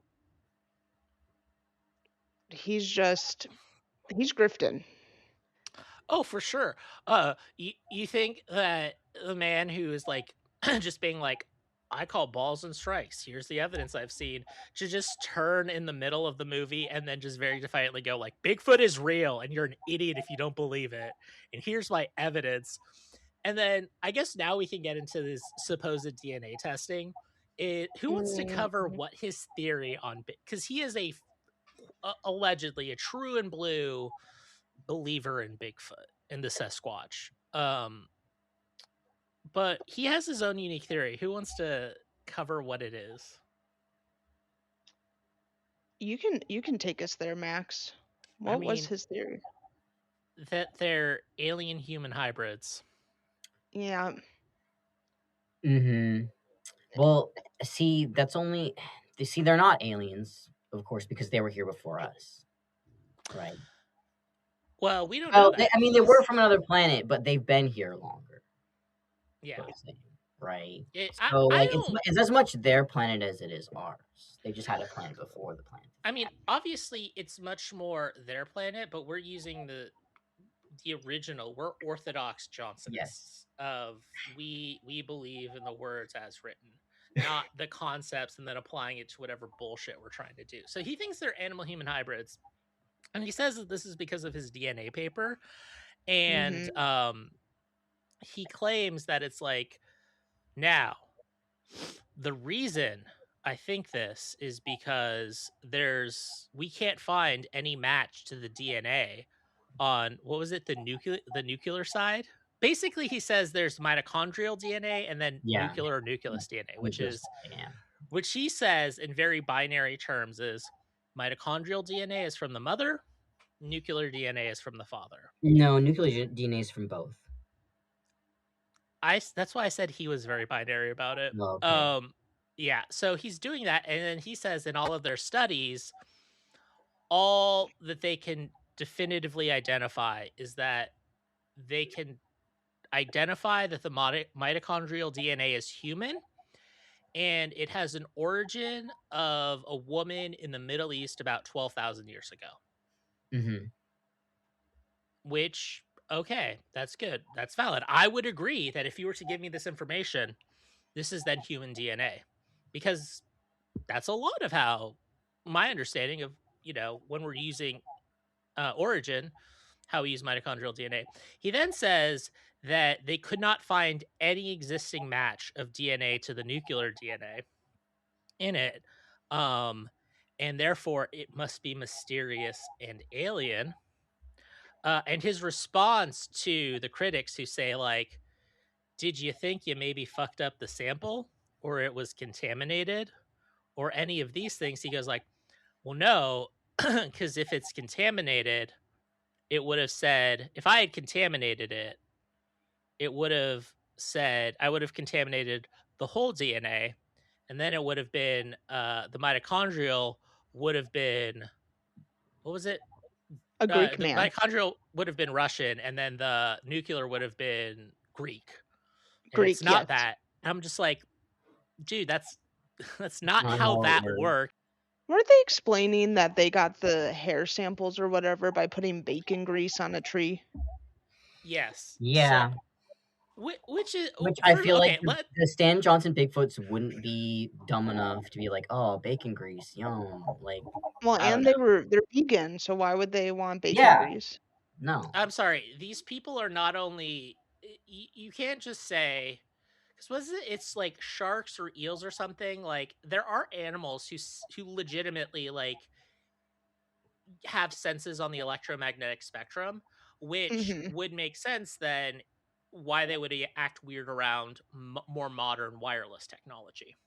Speaker 3: he's grifting.
Speaker 1: Oh, for sure. You think that the man who is like just being like, I call balls and strikes, here's the evidence I've seen, to just turn in the middle of the movie and then just very defiantly go like, Bigfoot is real and you're an idiot if you don't believe it, and here's my evidence. And then I guess now we can get into this supposed DNA testing. Who wants to cover what his theory on, because he is allegedly a true and blue believer in Bigfoot and the Sasquatch. But he has his own unique theory. Who wants to cover what it is?
Speaker 3: You can take us there, Max. What was his theory?
Speaker 1: That they're alien human hybrids.
Speaker 3: Yeah.
Speaker 2: Well, see, they're not aliens, of course, because they were here before us, right?
Speaker 1: Well, we don't know that.
Speaker 2: They were from another planet, but they've been here longer.
Speaker 1: Yeah.
Speaker 2: Right.
Speaker 1: It's
Speaker 2: as much their planet as it is ours. They just had a planet before the planet.
Speaker 1: I mean, obviously, it's much more their planet, but we're using the original. We're Orthodox Johnsonists.
Speaker 2: Yes.
Speaker 1: Of we believe in the words as written, not the concepts and then applying it to whatever bullshit we're trying to do. So he thinks they're animal-human hybrids, and he says that this is because of his DNA paper, and he claims that it's like, now, the reason I think this is because we can't find any match to the DNA on, what was it, the nuclear side. Basically, he says there's mitochondrial DNA and then nuclear or nucleus DNA, which he says in very binary terms is mitochondrial DNA is from the mother, nuclear DNA is from the father.
Speaker 2: No, nuclear DNA is from both.
Speaker 1: That's why I said he was very binary about it.
Speaker 2: Okay.
Speaker 1: Yeah, so he's doing that, and then he says in all of their studies, all that they can definitively identify is that they can identify that the mitochondrial DNA is human, and it has an origin of a woman in the Middle East about 12,000 years ago. Which, okay, that's good. That's valid. I would agree that if you were to give me this information, this is then human DNA, because that's a lot of how my understanding of, when we're using origin, how we use mitochondrial DNA. He then says that they could not find any existing match of DNA to the nuclear DNA in it. And therefore it must be mysterious and alien. And his response to the critics who say, like, did you think you maybe fucked up the sample, or it was contaminated, or any of these things? He goes like, well, no, because if it's contaminated, it would have said, if I had contaminated it, it would have said, I would have contaminated the whole DNA, and then it would have been, the mitochondrial would have been, what was it?
Speaker 3: A Greek man.
Speaker 1: The mitochondrial would have been Russian, and then the nuclear would have been Greek. It's not that. I'm just like, dude, that's not how that works.
Speaker 3: Weren't they explaining that they got the hair samples or whatever by putting bacon grease on a tree?
Speaker 1: Yes.
Speaker 2: Yeah.
Speaker 1: Which is
Speaker 2: Which I feel like
Speaker 1: okay.
Speaker 2: the Stan Johnson Bigfoots wouldn't be dumb enough to be like, oh, bacon grease, yum. Like,
Speaker 3: Well,
Speaker 2: I don't
Speaker 3: and
Speaker 2: know.
Speaker 3: they're vegan, so why would they want bacon
Speaker 2: Yeah,
Speaker 3: grease?
Speaker 2: no.
Speaker 1: I'm sorry. These people are not only you can't just say because was it? It's like sharks or eels or something. Like there are animals who legitimately like have senses on the electromagnetic spectrum, which
Speaker 3: Hmm.
Speaker 1: would make sense then why they would act weird around more modern wireless technology.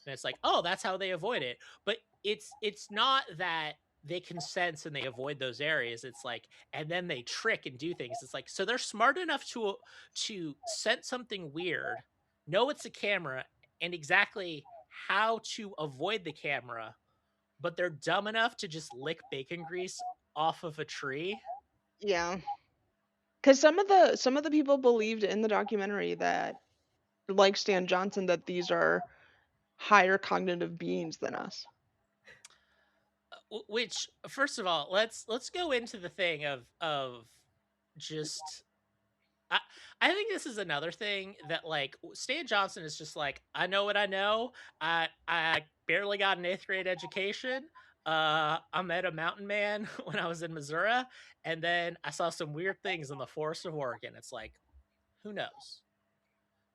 Speaker 1: And it's like, oh, that's how they avoid it. But it's not that they can sense and they avoid those areas. It's like, and then they trick and do things. It's like, so they're smart enough to sense something weird, know it's a camera, and exactly how to avoid the camera, but they're dumb enough to just lick bacon grease off of a tree.
Speaker 3: Yeah, because some of the people believed in the documentary that, like Stan Johnson, that these are higher cognitive beings than us.
Speaker 1: Which, first of all, let's go into the thing of just I, I think this is another thing that like Stan Johnson is just like, I know what I know. I barely got an 8th grade education. I met a mountain man when I was in Missouri, and then I saw some weird things in the forest of Oregon. It's like, who knows?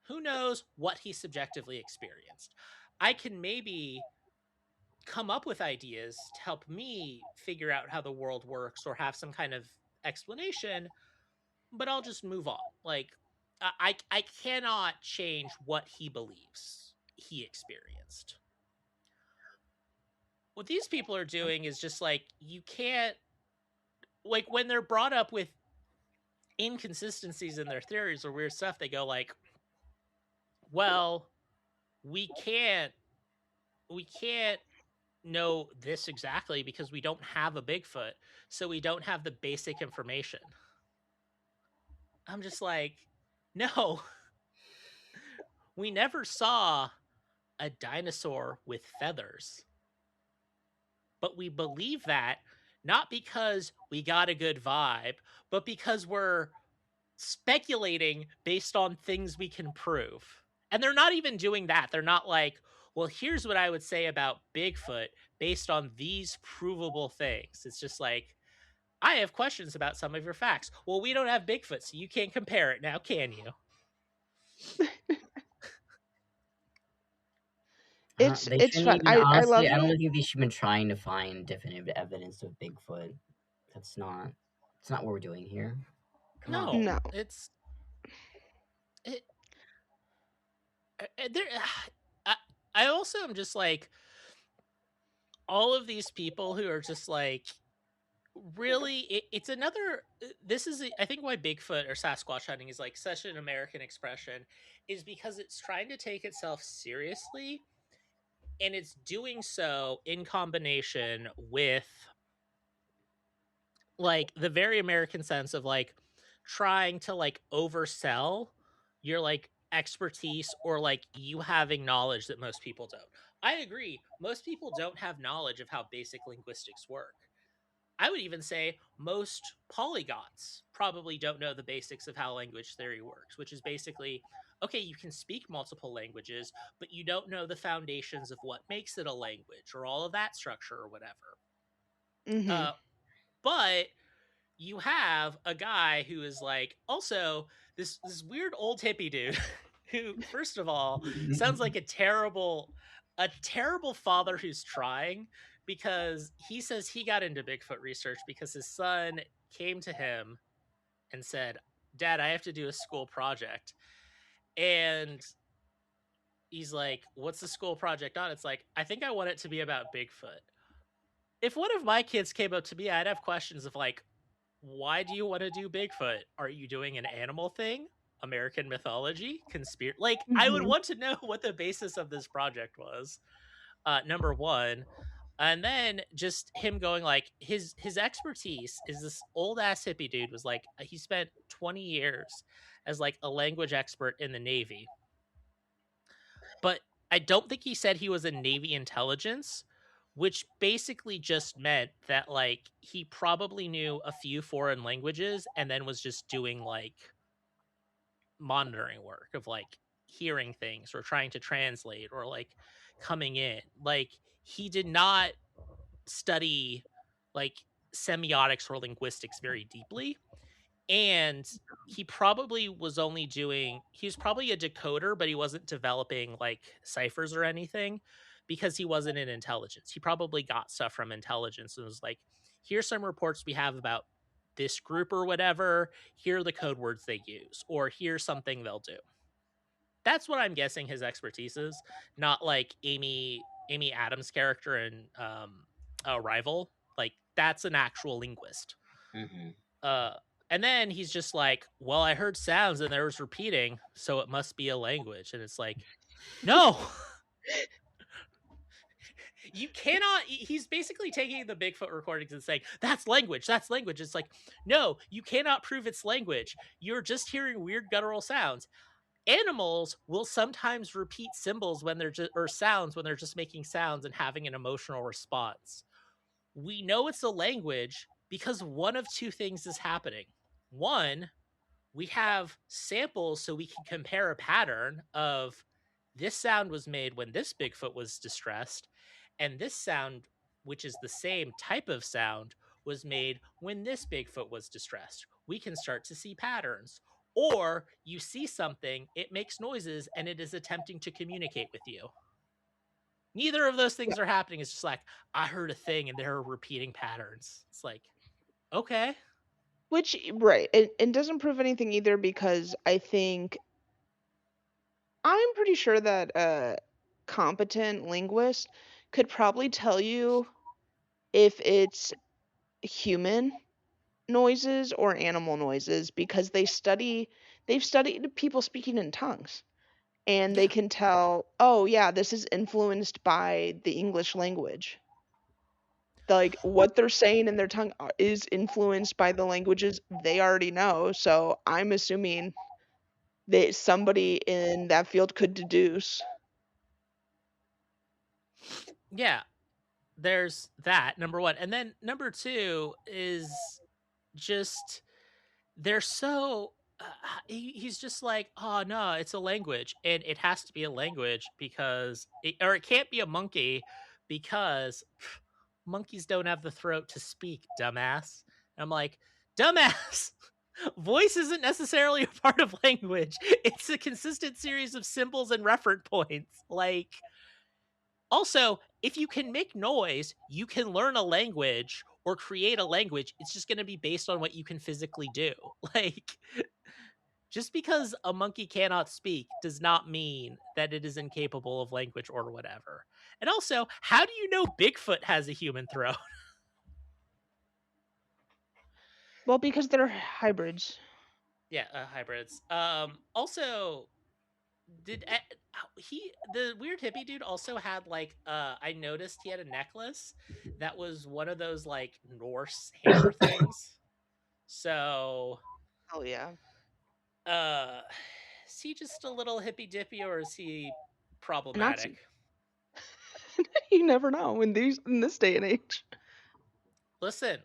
Speaker 1: Who knows what he subjectively experienced? I can maybe come up with ideas to help me figure out how the world works or have some kind of explanation, but I'll just move on. Like I cannot change what he believes he experienced. What these people are doing is just like you can't like when they're brought up with inconsistencies in their theories or weird stuff, they go like, well, we can't we can't know this exactly because we don't have a Bigfoot, so we don't have the basic information. I'm just like, no, we never saw a dinosaur with feathers. But we believe that not because we got a good vibe, but because we're speculating based on things we can prove. And they're not even doing that. They're not like, well, here's what I would say about Bigfoot based on these provable things. It's just like, I have questions about some of your facts. Well, we don't have Bigfoot, so you can't compare it now, can you?
Speaker 2: They
Speaker 3: It's
Speaker 2: shouldn't
Speaker 3: fun.
Speaker 2: even,
Speaker 3: I love
Speaker 2: honestly, I don't
Speaker 3: it.
Speaker 2: think they should have been trying to find definitive evidence of Bigfoot. That's not, it's not what we're doing here. Come on.
Speaker 1: No,
Speaker 3: No.
Speaker 1: it. There. I, I also am just like all of these people who are just like really it's another this is I think why Bigfoot or Sasquatch hunting is like such an American expression is because it's trying to take itself seriously, and it's doing so in combination with like the very American sense of like trying to like oversell your like expertise or like you having knowledge that most people don't. I agree, most people don't have knowledge of how basic linguistics work. I would even say most polyglots probably don't know the basics of how language theory works, which is basically okay, you can speak multiple languages, but you don't know the foundations of what makes it a language or all of that structure or whatever.
Speaker 3: Hmm.
Speaker 1: Uh, but you have a guy who is like also this weird old hippie dude who, first of all, sounds like a terrible father who's trying because he says he got into Bigfoot research because his son came to him and said, "Dad, I have to do a school project." And he's like, "What's the school project on?" It's like, "I think I want it to be about Bigfoot." If one of my kids came up to me, I'd have questions of like, why do you want to do Bigfoot? Are you doing an animal thing? American mythology? Conspiracy? Like, I would
Speaker 3: Hmm.
Speaker 1: want to know what the basis of this project was. Number one. And then just him going like his expertise is this old ass hippie dude was like he spent 20 years as like a language expert in the Navy. But I don't think he said he was a Navy intelligence, which basically just meant that like he probably knew a few foreign languages and then was just doing like monitoring work of like hearing things or trying to translate or like coming in. Like he did not study like semiotics or linguistics very deeply, and he probably was only doing he was probably a decoder, but he wasn't developing like ciphers or anything because he wasn't in intelligence. He probably got stuff from intelligence and was like, here's some reports we have about this group or whatever, here are the code words they use, or here's something they'll do. That's what I'm guessing his expertise is, not like Amy Adams' character in Arrival. Like that's an actual linguist.
Speaker 2: Mm-hmm.
Speaker 1: And then he's just like, well, I heard sounds and there was repeating, so it must be a language. And it's like, no. You cannot. He's basically taking the Bigfoot recordings and saying, that's language. That's language. It's like, no, you cannot prove it's language. You're just hearing weird guttural sounds. Animals will sometimes repeat symbols when they're just, or sounds when they're just making sounds and having an emotional response. We know it's a language because one of two things is happening. One, we have samples so we can compare a pattern of this sound was made when this Bigfoot was distressed, and this sound, which is the same type of sound, was made when this Bigfoot was distressed. We can start to see patterns. Or you see something, it makes noises, and it is attempting to communicate with you. Neither of those things are happening. It's just like, I heard a thing and there are repeating patterns. It's like, okay.
Speaker 3: Which, right, it doesn't prove anything either, because I think I'm pretty sure that a competent linguist could probably tell you if it's human noises or animal noises, because they've studied people speaking in tongues, and they
Speaker 1: Yeah.
Speaker 3: can tell, oh yeah, this is influenced by the English language. Like what they're saying in their tongue is influenced by the languages they already know. So I'm assuming that somebody in that field could deduce.
Speaker 1: Yeah. There's that, number one. And then number two is just they're so he's just like, oh no, it's a language, and it has to be a language because or it can't be a monkey because monkeys don't have the throat to speak, dumbass. And I'm like, dumbass. Voice isn't necessarily a part of language. It's a consistent series of symbols and reference points. Like, also, if you can make noise, you can learn a language or create a language. It's just going to be based on what you can physically do. Like, just because a monkey cannot speak does not mean that it is incapable of language or whatever. And also, how do you know Bigfoot has a human throat?
Speaker 3: Well, because they're hybrids.
Speaker 1: Yeah, hybrids. Also, did he the weird hippie dude also had like I noticed he had a necklace that was one of those like Norse hammer things. So
Speaker 3: Oh yeah.
Speaker 1: is he just a little hippy dippy or is he
Speaker 3: A
Speaker 1: problematic?
Speaker 3: Nazi. You never know in this day and age.
Speaker 1: Listen.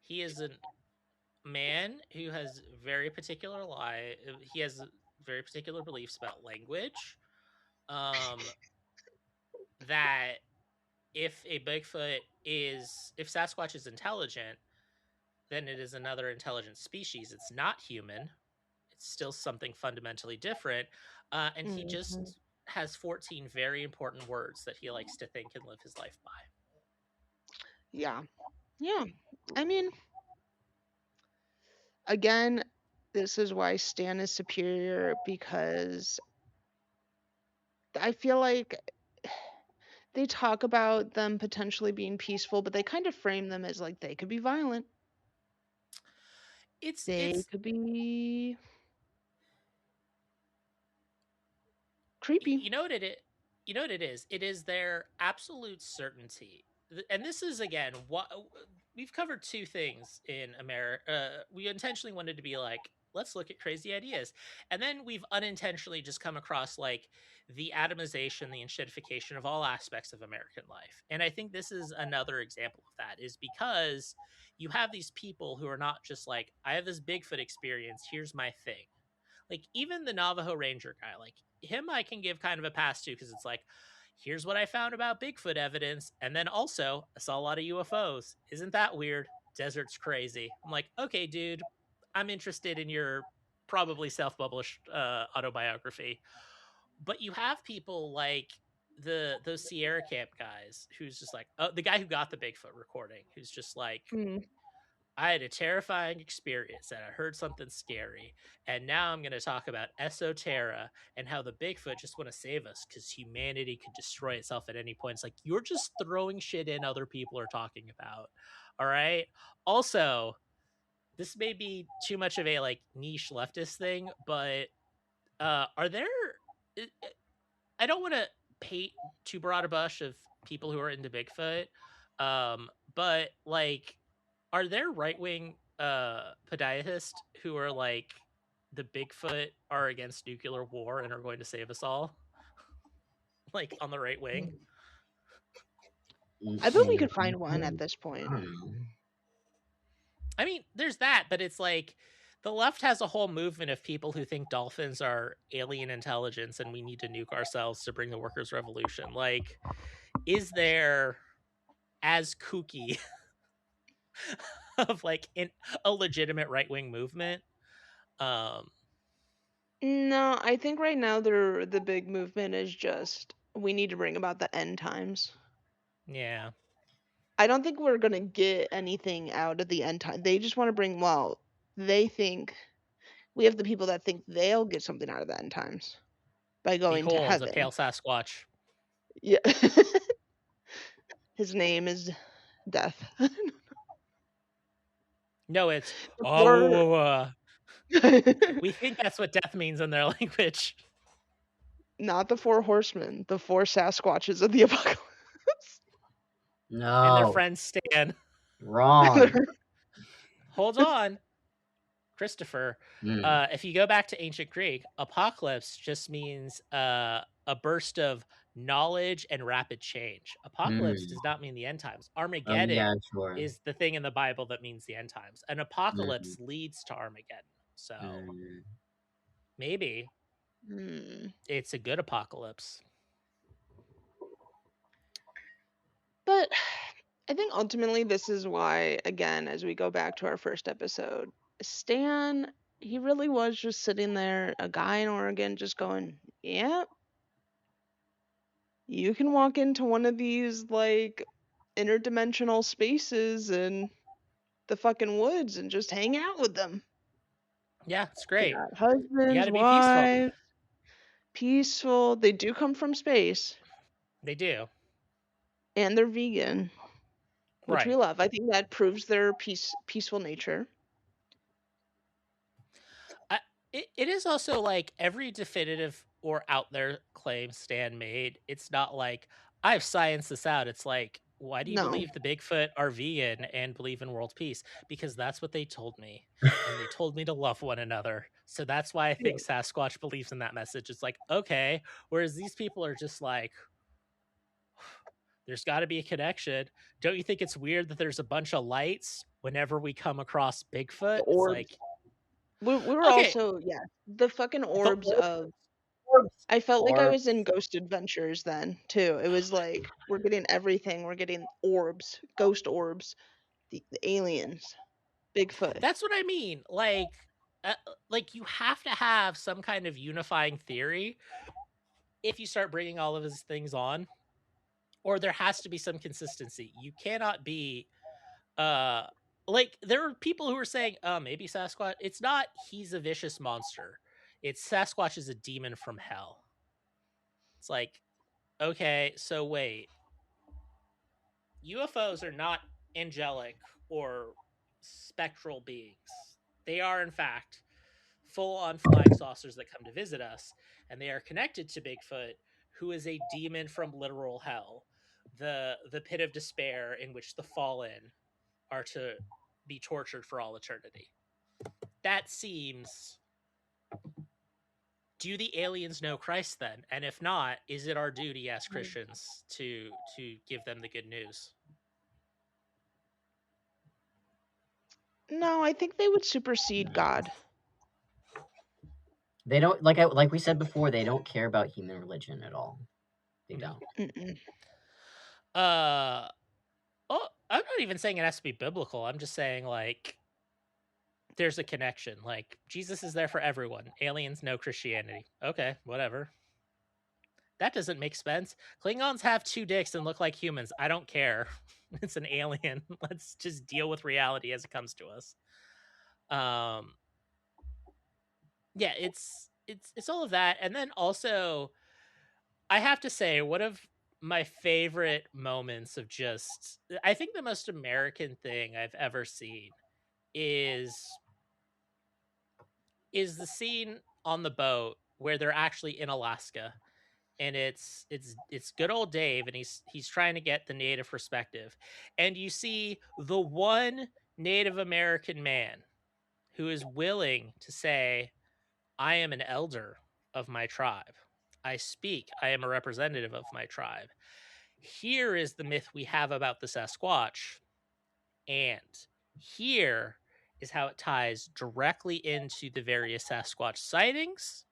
Speaker 1: He is a man who has very particular he has very particular beliefs about language. That if if Sasquatch is intelligent, then it is another intelligent species. It's not human. It's still something fundamentally different. And he
Speaker 3: Mhm.
Speaker 1: just has 14 very important words that he likes to think and live his life by.
Speaker 3: Yeah. Yeah. I mean, again, this is why Stan is superior, because I feel like they talk about them potentially being peaceful, but they kind of frame them as like they could be violent. They
Speaker 1: It's
Speaker 3: could be creepy.
Speaker 1: you know what it is. You know what it is. It is their absolute certainty. And this is again what we've covered two things in America. We intentionally wanted to be like, let's look at crazy ideas, and then we've unintentionally just come across like the atomization, the enshittification of all aspects of American life. And I think this is another example of that, is because you have these people who are not just like, I have this Bigfoot experience, here's my thing. Like, even the Navajo Ranger guy, like, him I can give kind of a pass to, because it's like, here's what I found about Bigfoot evidence, and then also, I saw a lot of UFOs. Isn't that weird? Desert's crazy. I'm like, okay, dude, I'm interested in your probably self-published autobiography. But you have people like those Sierra Camp guys who's just like, oh, the guy who got the Bigfoot recording, who's just like, I had a terrifying experience and I heard something scary, and now I'm going to talk about esoterra and how the Bigfoot just want to save us because humanity could destroy itself at any point. It's like, you're just throwing shit in other people are talking about. All right. Also, this may be too much of a like niche leftist thing, but are there, I don't want to paint too broad a brush of people who are into Bigfoot, but like, are there right-wing podiatrists who are like, the Bigfoot are against nuclear war and are going to save us all? Like, on the right wing?
Speaker 3: I bet we could find one at this point.
Speaker 1: I mean, there's that, but it's like, the left has a whole movement of people who think dolphins are alien intelligence and we need to nuke ourselves to bring the workers' revolution. Like, is there as kooky of like a legitimate right-wing movement?
Speaker 3: No, I think right now the big movement is just we need to bring about the end times.
Speaker 1: Yeah.
Speaker 3: I don't think we're gonna get anything out of the end time. They just want to bring. Well, they think we have the people that think they'll get something out of the end times by going to
Speaker 1: Behold, a
Speaker 3: heaven.
Speaker 1: pale Sasquatch.
Speaker 3: Yeah. His name is Death.
Speaker 1: No, it's
Speaker 3: Before-
Speaker 1: we think that's what death means in their language.
Speaker 3: Not the 4 horsemen, the 4 Sasquatches of the apocalypse.
Speaker 2: No.
Speaker 1: And their friends Stan.
Speaker 2: Wrong.
Speaker 1: Hold on, Christopher. If you go back to ancient Greek, apocalypse just means a burst of knowledge and rapid change. Apocalypse does not mean the end times. Armageddon is the thing in the Bible that means the end times. An apocalypse leads to Armageddon. So maybe it's a good apocalypse.
Speaker 3: But I think ultimately this is why, again, as we go back to our first episode, Stan, he really was just sitting there, a guy in Oregon, just going, yeah, you can walk into one of these, like, interdimensional spaces in the fucking woods and just hang out with them.
Speaker 1: Yeah, it's great.
Speaker 3: Husbands,
Speaker 1: You gotta be
Speaker 3: wives, peaceful. They do come from space.
Speaker 1: They do.
Speaker 3: And they're vegan, which we love. I think that proves their peaceful nature.
Speaker 1: It is also like every definitive or out there claim Stan made. It's not like, I've scienced this out. It's like, why do you believe the Bigfoot are vegan and believe in world peace? Because that's what they told me. And they told me to love one another. So that's why I think Sasquatch believes in that message. It's like, okay. Whereas these people are just like, there's got to be a connection. Don't you think it's weird that there's a bunch of lights whenever we come across Bigfoot? It's like,
Speaker 3: we were also, the fucking orbs of, I felt like I was in Ghost Adventures then, too. It was like, we're getting everything. We're getting orbs, ghost orbs, the aliens, Bigfoot.
Speaker 1: That's what I mean. Like you have to have some kind of unifying theory if you start bringing all of his things on, or there has to be some consistency. You cannot be, like, there are people who are saying, maybe Sasquatch. It's not, he's a vicious monster. It's Sasquatch is a demon from hell. It's like, okay, so wait. UFOs are not angelic or spectral beings. They are, in fact, full-on flying saucers that come to visit us, and they are connected to Bigfoot, who is a demon from literal hell, the pit of despair in which the fallen are to be tortured for all eternity. That seems... Do the aliens know Christ then? And if not, is it our duty as Christians to give them the good news?
Speaker 3: No, I think they would supersede God.
Speaker 2: They don't like we said before. They don't care about human religion at all. They
Speaker 1: No.
Speaker 2: don't.
Speaker 3: Mm-mm.
Speaker 1: Oh, I'm not even saying it has to be biblical. I'm just saying, like, there's a connection. Like, Jesus is there for everyone. Aliens, no Christianity. Okay, whatever. That doesn't make sense. Klingons have 2 dicks and look like humans. I don't care. It's an alien. Let's just deal with reality as it comes to us. Yeah, it's all of that. And then also, I have to say, one of my favorite moments of just, I think the most American thing I've ever seen is the scene on the boat where they're actually in Alaska, and it's good old Dave, and he's trying to get the native perspective, and you see the one Native American man who is willing to say, I am an elder of my tribe. I speak. I am a representative of my tribe. Here is the myth we have about the Sasquatch. And here is how it ties directly into the various Sasquatch sightings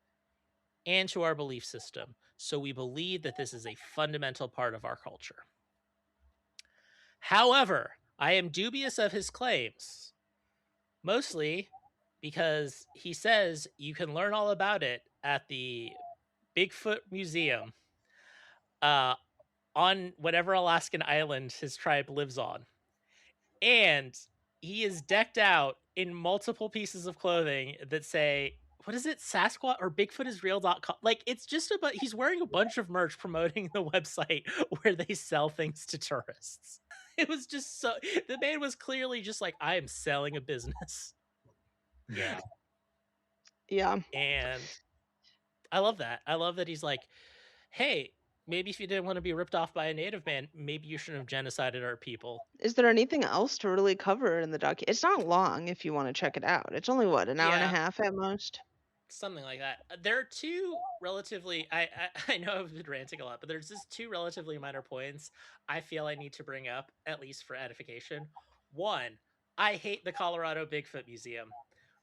Speaker 1: and to our belief system. So we believe that this is a fundamental part of our culture. However, I am dubious of his claims, mostly because he says you can learn all about it at the Bigfoot Museum on whatever Alaskan island his tribe lives on. And he is decked out in multiple pieces of clothing that say, what is it? Sasquatch or BigfootIsReal.com. Like, it's just about, he's wearing a bunch of merch promoting the website where they sell things to tourists. It was just so, the man was clearly just like, I am selling a business.
Speaker 2: Yeah.
Speaker 3: Yeah.
Speaker 1: And I love that. I love that he's like, hey, maybe if you didn't want to be ripped off by a native man, maybe you shouldn't have genocided our people.
Speaker 3: Is there anything else to really cover in the doc? It's not long if you want to check it out. It's only what, an hour and a half at most?
Speaker 1: Something like that. There are 2 relatively, I know I've been ranting a lot, but there's just 2 relatively minor points I feel I need to bring up, at least for edification. One, I hate the Colorado Bigfoot Museum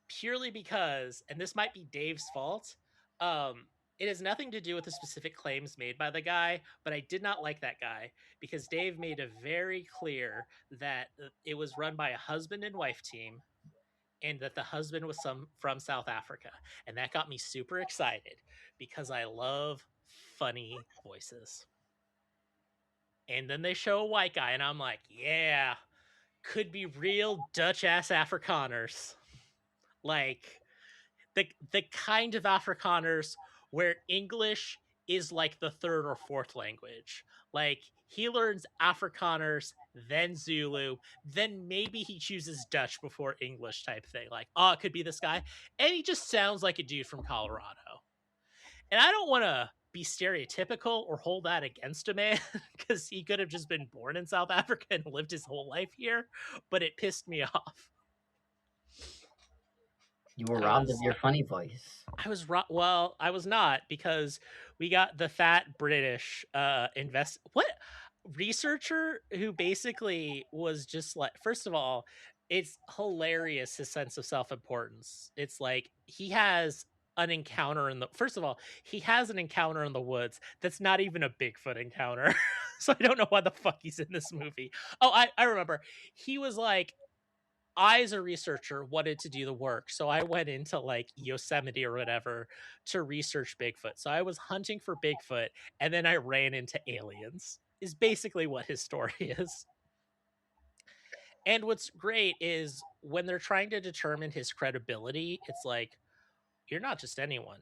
Speaker 1: purely because, and this might be Dave's fault, it has nothing to do with the specific claims made by the guy, but I did not like that guy because Dave made it very clear that it was run by a husband and wife team, and that the husband was from South Africa. And that got me super excited because I love funny voices. And then they show a white guy, and I'm like, yeah, could be real Dutch ass Afrikaners. Like the kind of Afrikaners where English is like the 3rd or 4th language. Like, he learns Afrikaners, then Zulu, then maybe he chooses Dutch before English type thing. Like, oh, it could be this guy. And he just sounds like a dude from Colorado. And I don't want to be stereotypical or hold that against a man because he could have just been born in South Africa and lived his whole life here, but it pissed me off.
Speaker 2: You were robbed of your funny voice.
Speaker 1: I was well, I was not, because we got the fat British researcher who basically was just like, first of all, it's hilarious, his sense of self-importance. It's like he has an encounter first of all, he has an encounter in the woods that's not even a Bigfoot encounter. So I don't know why the fuck he's in this movie. Oh, I remember. He was like, I, as a researcher, wanted to do the work. So I went into like Yosemite or whatever to research Bigfoot. So I was hunting for Bigfoot, and then I ran into aliens, is basically what his story is. And what's great is when they're trying to determine his credibility, it's like, you're not just anyone.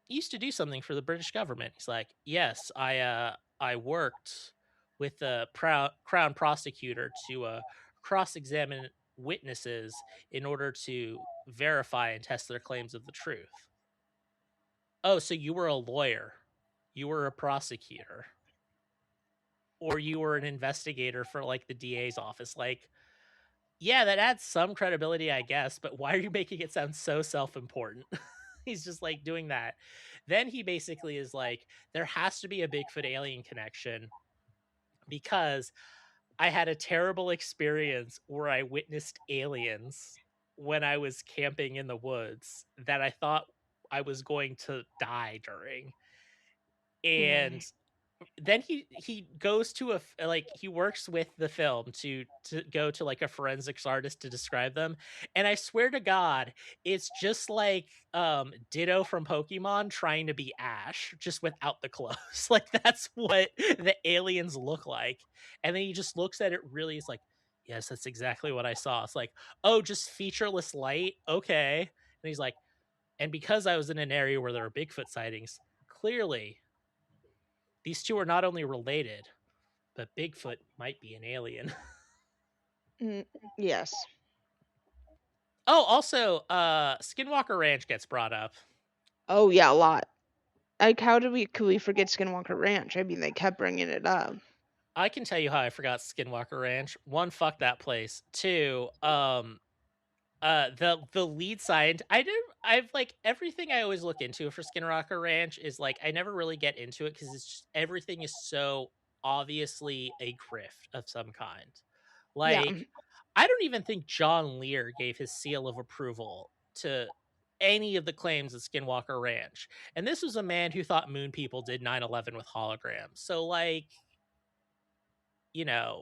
Speaker 1: You used to do something for the British government. He's like, yes, I worked with the crown prosecutor to cross-examine witnesses in order to verify and test their claims of the truth. Oh, so you were a lawyer, you were a prosecutor, or you were an investigator for like the DA's office. Like, yeah, that adds some credibility, I guess, but why are you making it sound so self-important? He's just like doing that. Then he basically is like, there has to be a Bigfoot alien connection because I had a terrible experience where I witnessed aliens when I was camping in the woods that I thought I was going to die during. And then he goes to he works with the film to go to like a forensics artist to describe them, and I swear to God, it's just like Ditto from Pokemon trying to be Ash, just without the clothes. Like that's what the aliens look like. And then he just looks at it really, it's like, yes, that's exactly what I saw. It's like, oh, just featureless light, okay. And he's like, and because I was in an area where there were Bigfoot sightings, clearly these two are not only related, but Bigfoot might be an alien.
Speaker 3: Yes.
Speaker 1: Oh, also, Skinwalker Ranch gets brought up.
Speaker 3: Oh yeah, a lot. Like, how could we forget Skinwalker Ranch? I mean, they kept bringing it up.
Speaker 1: I can tell you how I forgot Skinwalker Ranch. One, fuck that place. Two, the lead scientist, I've like everything I always look into for Skinwalker Ranch is like I never really get into it because it's just everything is so obviously a grift of some kind.
Speaker 3: Yeah.
Speaker 1: Like I don't even think John Lear gave his seal of approval to any of the claims of Skinwalker Ranch. And this was a man who thought moon people did 9/11 with holograms. So like, you know,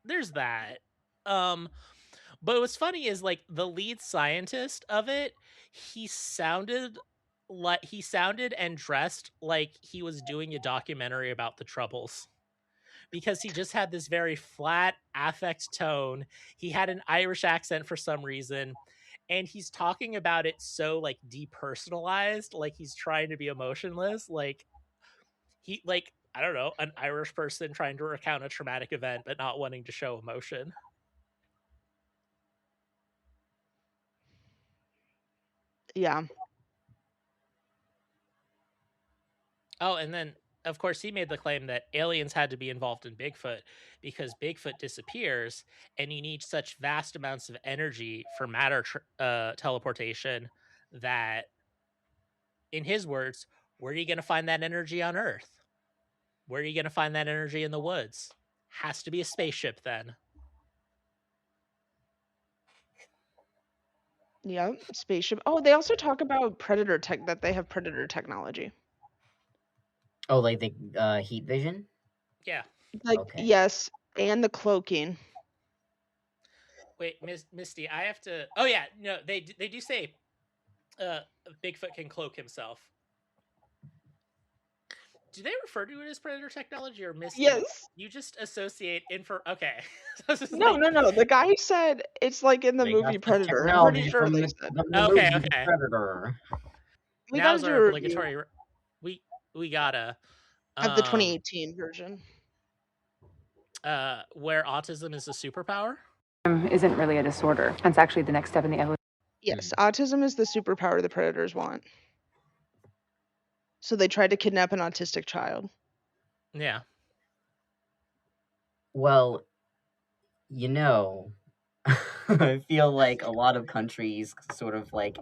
Speaker 1: there's that. But what's funny is like the lead scientist of it, he sounded and dressed like he was doing a documentary about the Troubles, because he just had this very flat affect tone. He had an Irish accent for some reason, and he's talking about it so like depersonalized, like he's trying to be emotionless, like he like I don't know, an Irish person trying to recount a traumatic event but not wanting to show emotion.
Speaker 3: Yeah.
Speaker 1: Oh, and then of course he made the claim that aliens had to be involved in Bigfoot because Bigfoot disappears and you need such vast amounts of energy for matter teleportation that, in his words, where are you going to find that energy on Earth? Where are you going to find that energy in the woods? Has to be a spaceship then.
Speaker 3: Yeah. Spaceship. Oh, they also talk about predator tech, that they have predator technology.
Speaker 2: Oh, like the heat vision?
Speaker 1: Yeah.
Speaker 3: Like,
Speaker 2: Okay.
Speaker 3: yes, and the cloaking.
Speaker 1: Wait, Misty, I have to. Oh yeah, no, they do say Bigfoot can cloak himself. Do they refer to it as predator technology, or Misty?
Speaker 3: Yes.
Speaker 1: You just associate Okay.
Speaker 3: No, no. The guy said it's like in the
Speaker 2: They
Speaker 3: movie
Speaker 2: got the
Speaker 3: Predator. I'm pretty
Speaker 2: technology
Speaker 3: sure
Speaker 2: from
Speaker 3: they
Speaker 2: the,
Speaker 3: said.
Speaker 2: the
Speaker 1: Okay,
Speaker 2: movie
Speaker 1: okay.
Speaker 2: Predator.
Speaker 3: We gotta
Speaker 1: Now's
Speaker 3: do
Speaker 1: our
Speaker 3: a review
Speaker 1: obligatory. We gotta.
Speaker 3: of the 2018 version.
Speaker 1: Where autism is a superpower.
Speaker 6: Isn't really a disorder. It's actually the next step in the evolution.
Speaker 3: Yes, autism is the superpower the predators want. So they tried to kidnap an autistic child.
Speaker 1: Yeah.
Speaker 2: Well, you know, I feel like a lot of countries sort of like,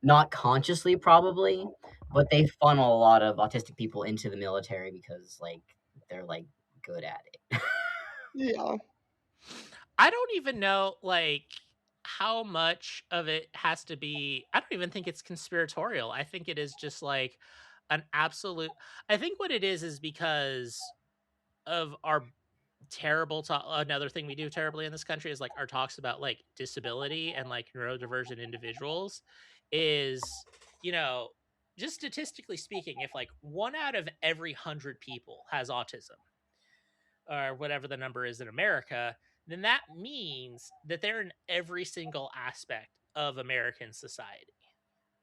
Speaker 2: not consciously probably, but they funnel a lot of autistic people into the military because like they're like good at it.
Speaker 3: Yeah.
Speaker 1: I don't even know like how much of it has to be. I don't even think it's conspiratorial. I think it is just like an absolute. I think what it is because of our terrible another thing we do terribly in this country is like our talks about like disability and like neurodivergent individuals is, you know, just statistically speaking, if like 1 out of every 100 people has autism or whatever the number is in America, then that means that they're in every single aspect of American society.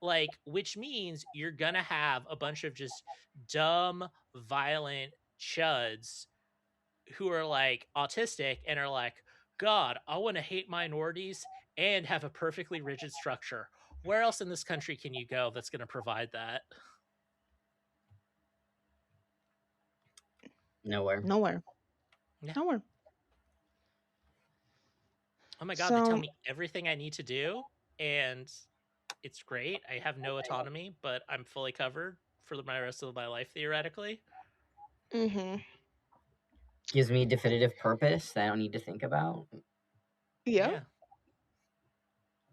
Speaker 1: Like, which means you're gonna have a bunch of just dumb, violent chuds who are like autistic and are like, God, I want to hate minorities and have a perfectly rigid structure. Where else in this country can you go that's going to provide that?
Speaker 2: Nowhere.
Speaker 1: Yeah.
Speaker 3: Nowhere.
Speaker 1: Oh my God, they tell me everything I need to do, and it's great. I have no autonomy, but I'm fully covered for my rest of my life, theoretically.
Speaker 3: Mm-hmm.
Speaker 2: Gives me definitive purpose that I don't need to think about.
Speaker 3: Yeah.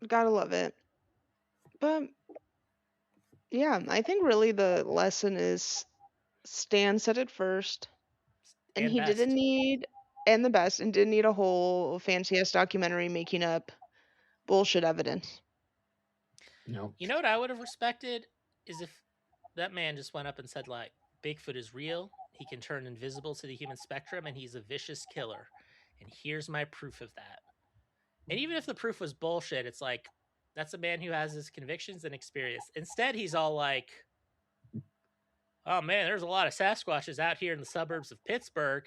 Speaker 3: Gotta love it. But Yeah, I think really the lesson is Stan said it first, and
Speaker 1: And
Speaker 3: he didn't
Speaker 1: best.
Speaker 3: need, and the best, and didn't need a whole fancy ass documentary making up bullshit evidence.
Speaker 2: No.
Speaker 1: You know what I would have respected is if that man just went up and said, like, Bigfoot is real, he can turn invisible to the human spectrum, and he's a vicious killer. And here's my proof of that. And even if the proof was bullshit, it's like, that's a man who has his convictions and experience. Instead, he's all like, oh man, there's a lot of Sasquatches out here in the suburbs of Pittsburgh.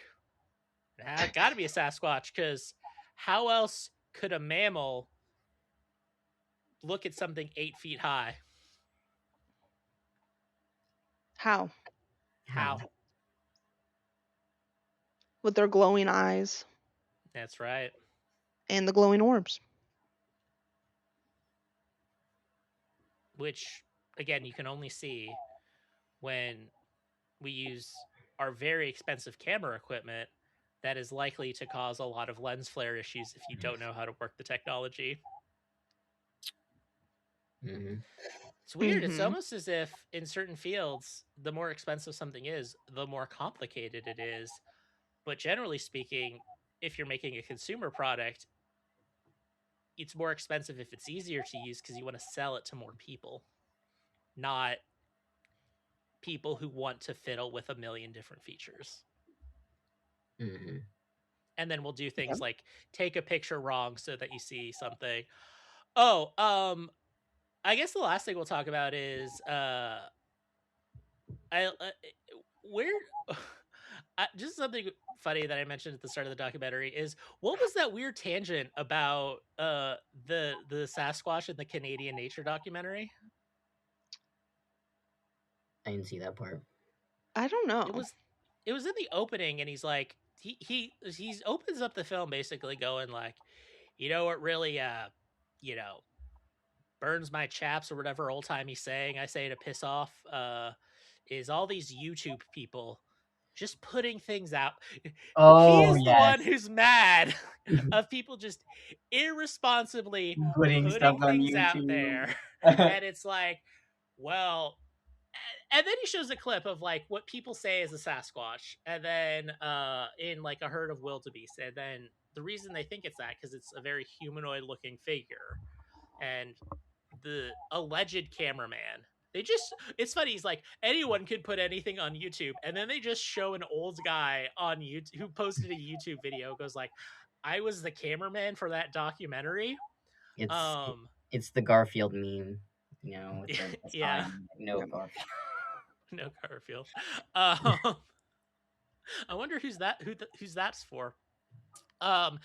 Speaker 1: Gotta be a Sasquatch, because how else could a mammal look at something 8 feet high?
Speaker 3: How?
Speaker 1: How?
Speaker 3: With their glowing eyes
Speaker 1: That's right.
Speaker 3: and the glowing orbs.
Speaker 1: Which, again, you can only see when we use our very expensive camera equipment that is likely to cause a lot of lens flare issues if you don't know how to work the technology.
Speaker 2: Mm-hmm.
Speaker 1: It's weird. It's almost as if in certain fields, the more expensive something is, the more complicated it is. But generally speaking, if you're making a consumer product, it's more expensive if it's easier to use because you want to sell it to more people, not people who want to fiddle with a million different features.
Speaker 2: Mm-hmm.
Speaker 1: And then we'll do things like take a picture wrong so that you see something. Oh, I guess the last thing we'll talk about is just something funny that I mentioned at the start of the documentary is, what was that weird tangent about the Sasquatch in the Canadian nature documentary?
Speaker 2: I didn't see that part.
Speaker 3: I don't know.
Speaker 1: It was in the opening, and he's like, he opens up the film basically going like, you know what really burns my chaps or whatever old timey saying I say to piss off is all these YouTube people just putting things out. He is the one who's mad of people just irresponsibly
Speaker 2: putting stuff on
Speaker 1: things
Speaker 2: YouTube
Speaker 1: out there. And it's like, well, and then he shows a clip of like what people say is a Sasquatch, and then in like a herd of wildebeest, and then the reason they think it's that because it's a very humanoid looking figure, and the alleged cameraman, it's funny, he's like, anyone could put anything on YouTube, and then they just show an old guy on YouTube who posted a YouTube video, goes like, I was the cameraman for that documentary.
Speaker 2: It's the Garfield meme, you know.
Speaker 1: Yeah.
Speaker 2: No Garfield.
Speaker 1: No Garfield. I wonder who's that's for. And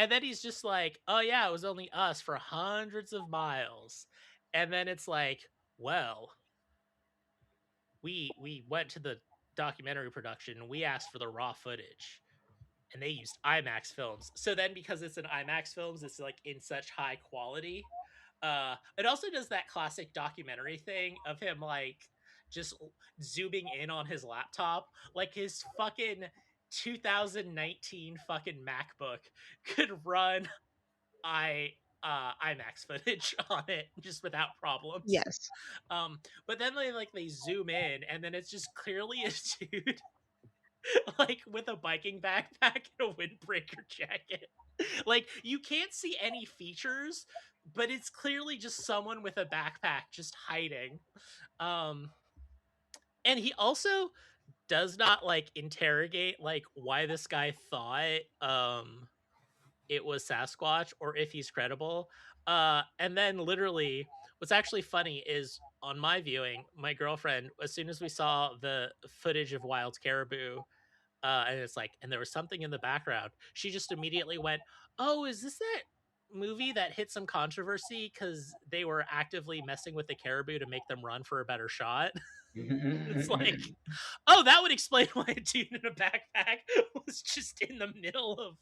Speaker 1: then he's just like, oh yeah, it was only us for hundreds of miles. And then it's like, well, we went to the documentary production and we asked for the raw footage, and they used IMAX films. So then because it's an IMAX films, it's like in such high quality. It also does that classic documentary thing of him like just zooming in on his laptop, like his fucking 2019 fucking MacBook could run IMAX footage on it just without problems.
Speaker 3: Yes.
Speaker 1: But then they zoom in, and then it's just clearly a dude like with a biking backpack and a windbreaker jacket. Like you can't see any features, but it's clearly just someone with a backpack just hiding. And he also does not like interrogate like why this guy thought it was Sasquatch or if he's credible. And then literally what's actually funny is on my viewing, my girlfriend, as soon as we saw the footage of wild caribou, and it's like, and there was something in the background, she just immediately went, oh, is this that movie that hit some controversy because they were actively messing with the caribou to make them run for a better shot? It's like, oh, that would explain why a dude in a backpack was just in the middle of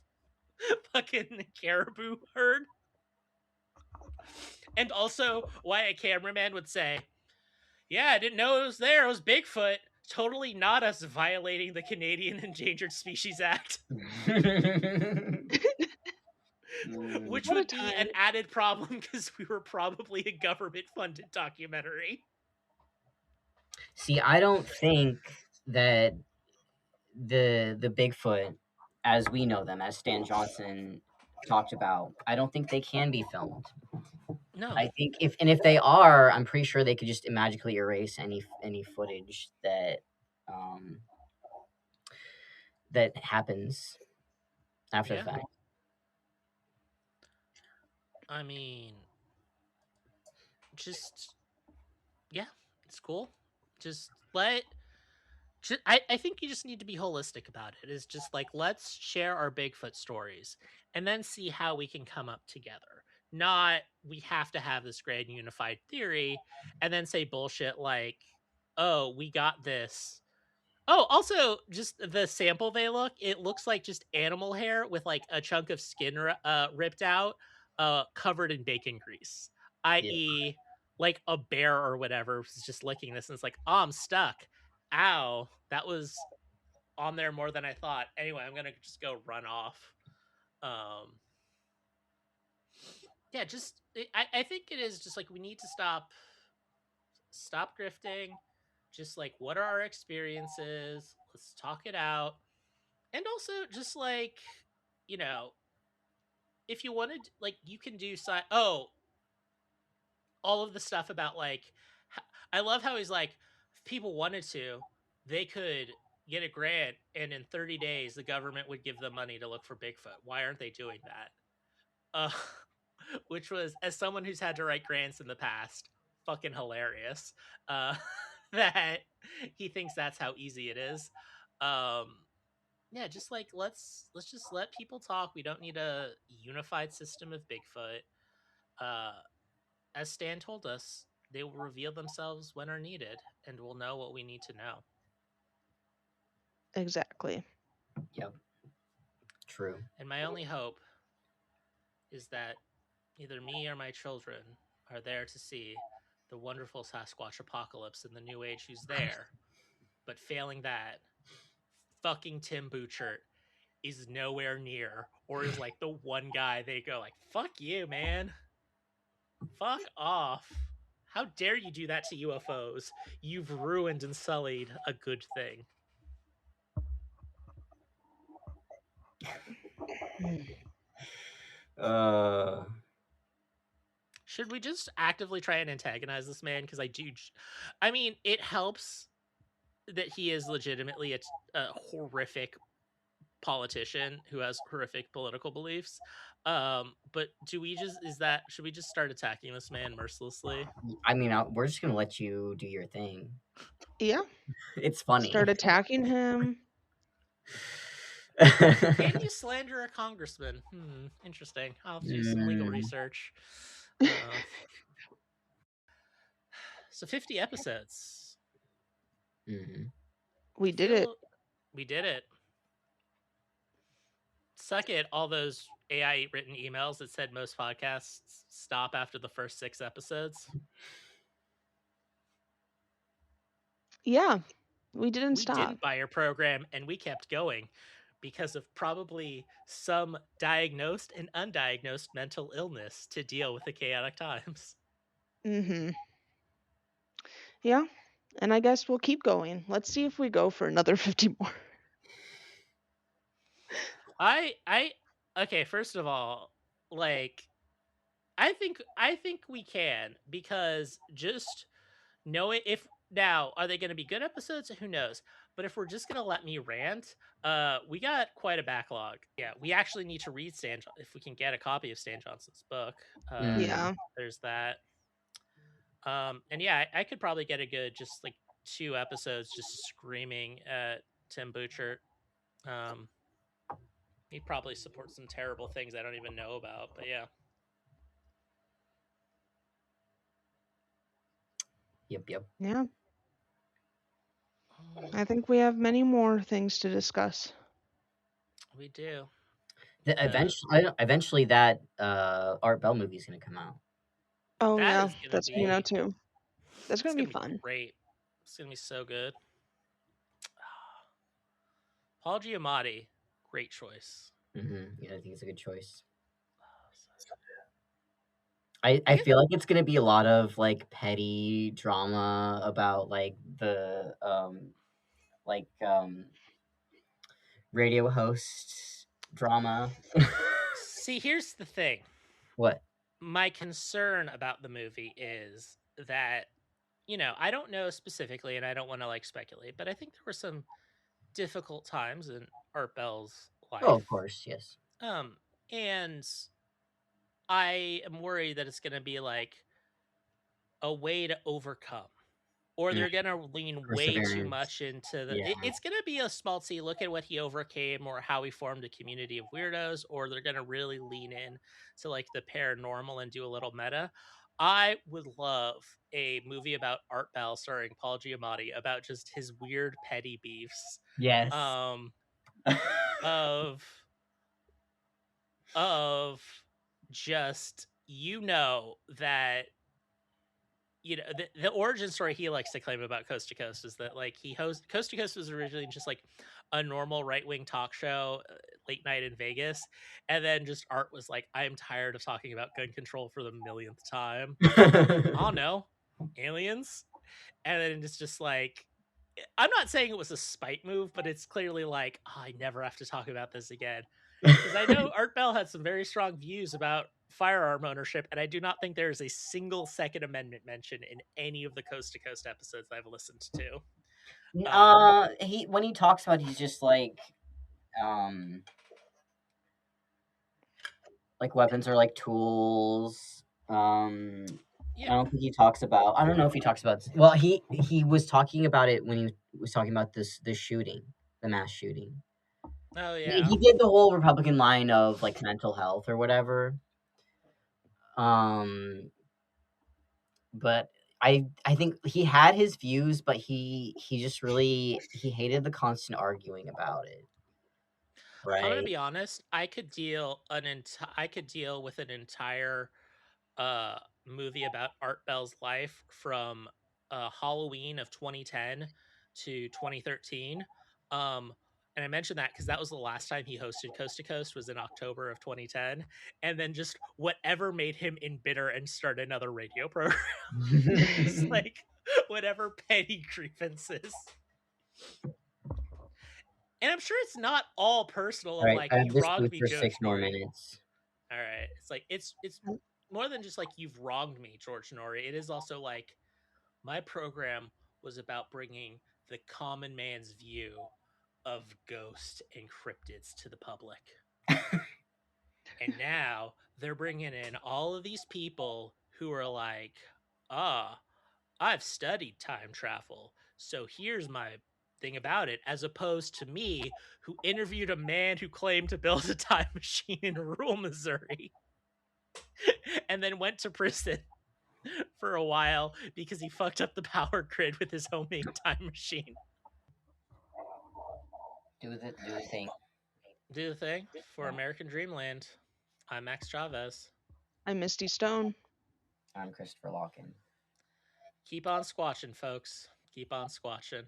Speaker 1: fucking caribou herd. And also why a cameraman would say, yeah, I didn't know it was there, it was Bigfoot. Totally not us violating the Canadian Endangered Species Act. Which would be an added problem because we were probably a government-funded documentary.
Speaker 2: See, I don't think that the Bigfoot, as we know them, as Stan Johnson talked about, I don't think they can be filmed.
Speaker 1: No.
Speaker 2: I think if they are, I'm pretty sure they could just magically erase any footage that that happens after the
Speaker 1: Yeah.
Speaker 2: fact.
Speaker 1: I mean, just yeah, it's cool. Just let. I think you just need to be holistic about it. It's just like, let's share our Bigfoot stories and then see how we can come up together. Not we have to have this grand unified theory and then say bullshit like, oh, we got this. Oh, also, just the sample they look, it looks like just animal hair with like a chunk of skin ripped out, covered in bacon grease,
Speaker 2: Yeah.
Speaker 1: i.e., like a bear or whatever is just licking this and it's like, oh, I'm stuck. Ow, that was on there more than I thought. Anyway, I'm gonna just go run off. Yeah, just I think it is just like we need to stop grifting. Just like, what are our experiences? Let's talk it out. And also, just like, you know, if you wanted, like, you can do all of the stuff about like, I love how he's like, if people wanted to, they could get a grant, and in 30 days, the government would give them money to look for Bigfoot. Why aren't they doing that? Which was, as someone who's had to write grants in the past, fucking hilarious. That he thinks that's how easy it is. Yeah, just like let's just let people talk. We don't need a unified system of Bigfoot. Uh, as Stan told us, they will reveal themselves when are needed, and we'll know what we need to know.
Speaker 3: Exactly.
Speaker 2: Yep. True.
Speaker 1: And my only hope is that either me or my children are there to see the wonderful Sasquatch apocalypse in the new age who's there. But failing that, fucking Tim Butchert is nowhere near, or is like the one guy they go like, fuck you, man. Fuck off. How dare you do that to UFOs? You've ruined and sullied a good thing. Should we just actively try and antagonize this man? Because I mean, it helps that he is legitimately a horrific politician who has horrific political beliefs. But should we just start attacking this man mercilessly?
Speaker 2: I mean, we're just gonna let you do your thing.
Speaker 3: Yeah.
Speaker 2: It's funny.
Speaker 3: Start attacking him.
Speaker 1: Can you slander a congressman? Interesting. I'll have to do some legal research. So 50 episodes.
Speaker 2: Mm-hmm.
Speaker 3: We did it.
Speaker 1: We did it. Suck it, all those AI written emails that said most podcasts stop after the first 6 episodes.
Speaker 3: Yeah, we didn't
Speaker 1: We
Speaker 3: stop.
Speaker 1: didn't buy your program, and we kept going because of probably some diagnosed and undiagnosed mental illness to deal with the chaotic times.
Speaker 3: Mm-hmm. Yeah, and I guess we'll keep going. Let's see if we go for another 50 more.
Speaker 1: Okay, first of all, like, I think we can, because just know it. If now, are they going to be good episodes? Who knows? But if we're just going to let me rant, we got quite a backlog. Yeah, we actually need to read if we can get a copy of Stan Johnson's book.
Speaker 3: Yeah.
Speaker 1: There's that. And yeah, I could probably get a good just like 2 episodes just screaming at Tim Butchert. He probably supports some terrible things I don't even know about, but yeah.
Speaker 2: Yep.
Speaker 3: Yeah. I think we have many more things to discuss.
Speaker 1: We do.
Speaker 2: Eventually, that Art Bell movie is gonna come out.
Speaker 3: Oh
Speaker 1: That
Speaker 3: yeah,
Speaker 1: is gonna
Speaker 3: that's coming
Speaker 1: be
Speaker 3: out too. That's gonna be
Speaker 1: be
Speaker 3: fun.
Speaker 1: great. It's gonna be so good. Paul Giamatti, great choice.
Speaker 2: Mm-hmm. Yeah, I think it's a good choice. I feel like it's gonna be a lot of like petty drama about like the radio host drama.
Speaker 1: See, here's the thing.
Speaker 2: What?
Speaker 1: My concern about the movie is that, I don't know specifically and I don't want to like speculate, but I think there were some difficult times in Art Bell's life.
Speaker 2: Oh, of course, yes.
Speaker 1: And I am worried that it's going to be like a way to overcome, or they're going to lean way too
Speaker 2: Perseverance.
Speaker 1: much into
Speaker 2: Yeah.
Speaker 1: it's going to be a smaltzy look at what he overcame or how he formed a community of weirdos, or they're going to really lean in to like the paranormal and do a little meta. I would love a movie about Art Bell starring Paul Giamatti about just his weird petty beefs.
Speaker 2: Yes.
Speaker 1: Of just that the origin story he likes to claim about Coast to Coast is that like Coast to Coast was originally just like a normal right-wing talk show late night in Vegas, and then just Art was like, I am tired of talking about gun control for the millionth time. I don't know, aliens. And then it's just like, I'm not saying it was a spite move, but it's clearly like, I never have to talk about this again. Because I know Art Bell had some very strong views about firearm ownership, and I do not think there is a single Second Amendment mention in any of the Coast to Coast episodes I've listened to.
Speaker 2: When he talks about, he's just like weapons are like tools.
Speaker 1: Yeah.
Speaker 2: I don't think he talks about. I don't know if he talks about. Well, he was talking about it when he was talking about the shooting, the mass shooting.
Speaker 1: Oh yeah.
Speaker 2: He did the whole Republican line of like mental health or whatever. But I think he had his views, but he just really he hated the constant arguing about it. Right.
Speaker 1: I'm gonna be honest. I could deal with an entire movie about Art Bell's life from Halloween of 2010 to 2013. And I mentioned that because that was the last time he hosted Coast to Coast was in October of 2010. And then just whatever made him embitter and start another radio program. Just like whatever petty grievances. And I'm sure it's not all personal.
Speaker 2: All right,
Speaker 1: like,
Speaker 2: I have
Speaker 1: you
Speaker 2: this
Speaker 1: wronged
Speaker 2: booth
Speaker 1: me,
Speaker 2: for
Speaker 1: George
Speaker 2: 6 more
Speaker 1: Norrie.
Speaker 2: minutes.
Speaker 1: All right. It's like, it's more than just like, you've wronged me, George Norrie. It is also like, my program was about bringing the common man's view of ghosts and cryptids to the public. And now they're bringing in all of these people who are like, I've studied time travel, so here's my thing about it, as opposed to me, who interviewed a man who claimed to build a time machine in rural Missouri and then went to prison for a while because he fucked up the power grid with his homemade time machine.
Speaker 2: Do the thing.
Speaker 1: Do the thing for American Dreamland. I'm Max Chavez.
Speaker 3: I'm Misty Stone.
Speaker 2: I'm Christopher Locken.
Speaker 1: Keep on squatching, folks. Keep on squatching.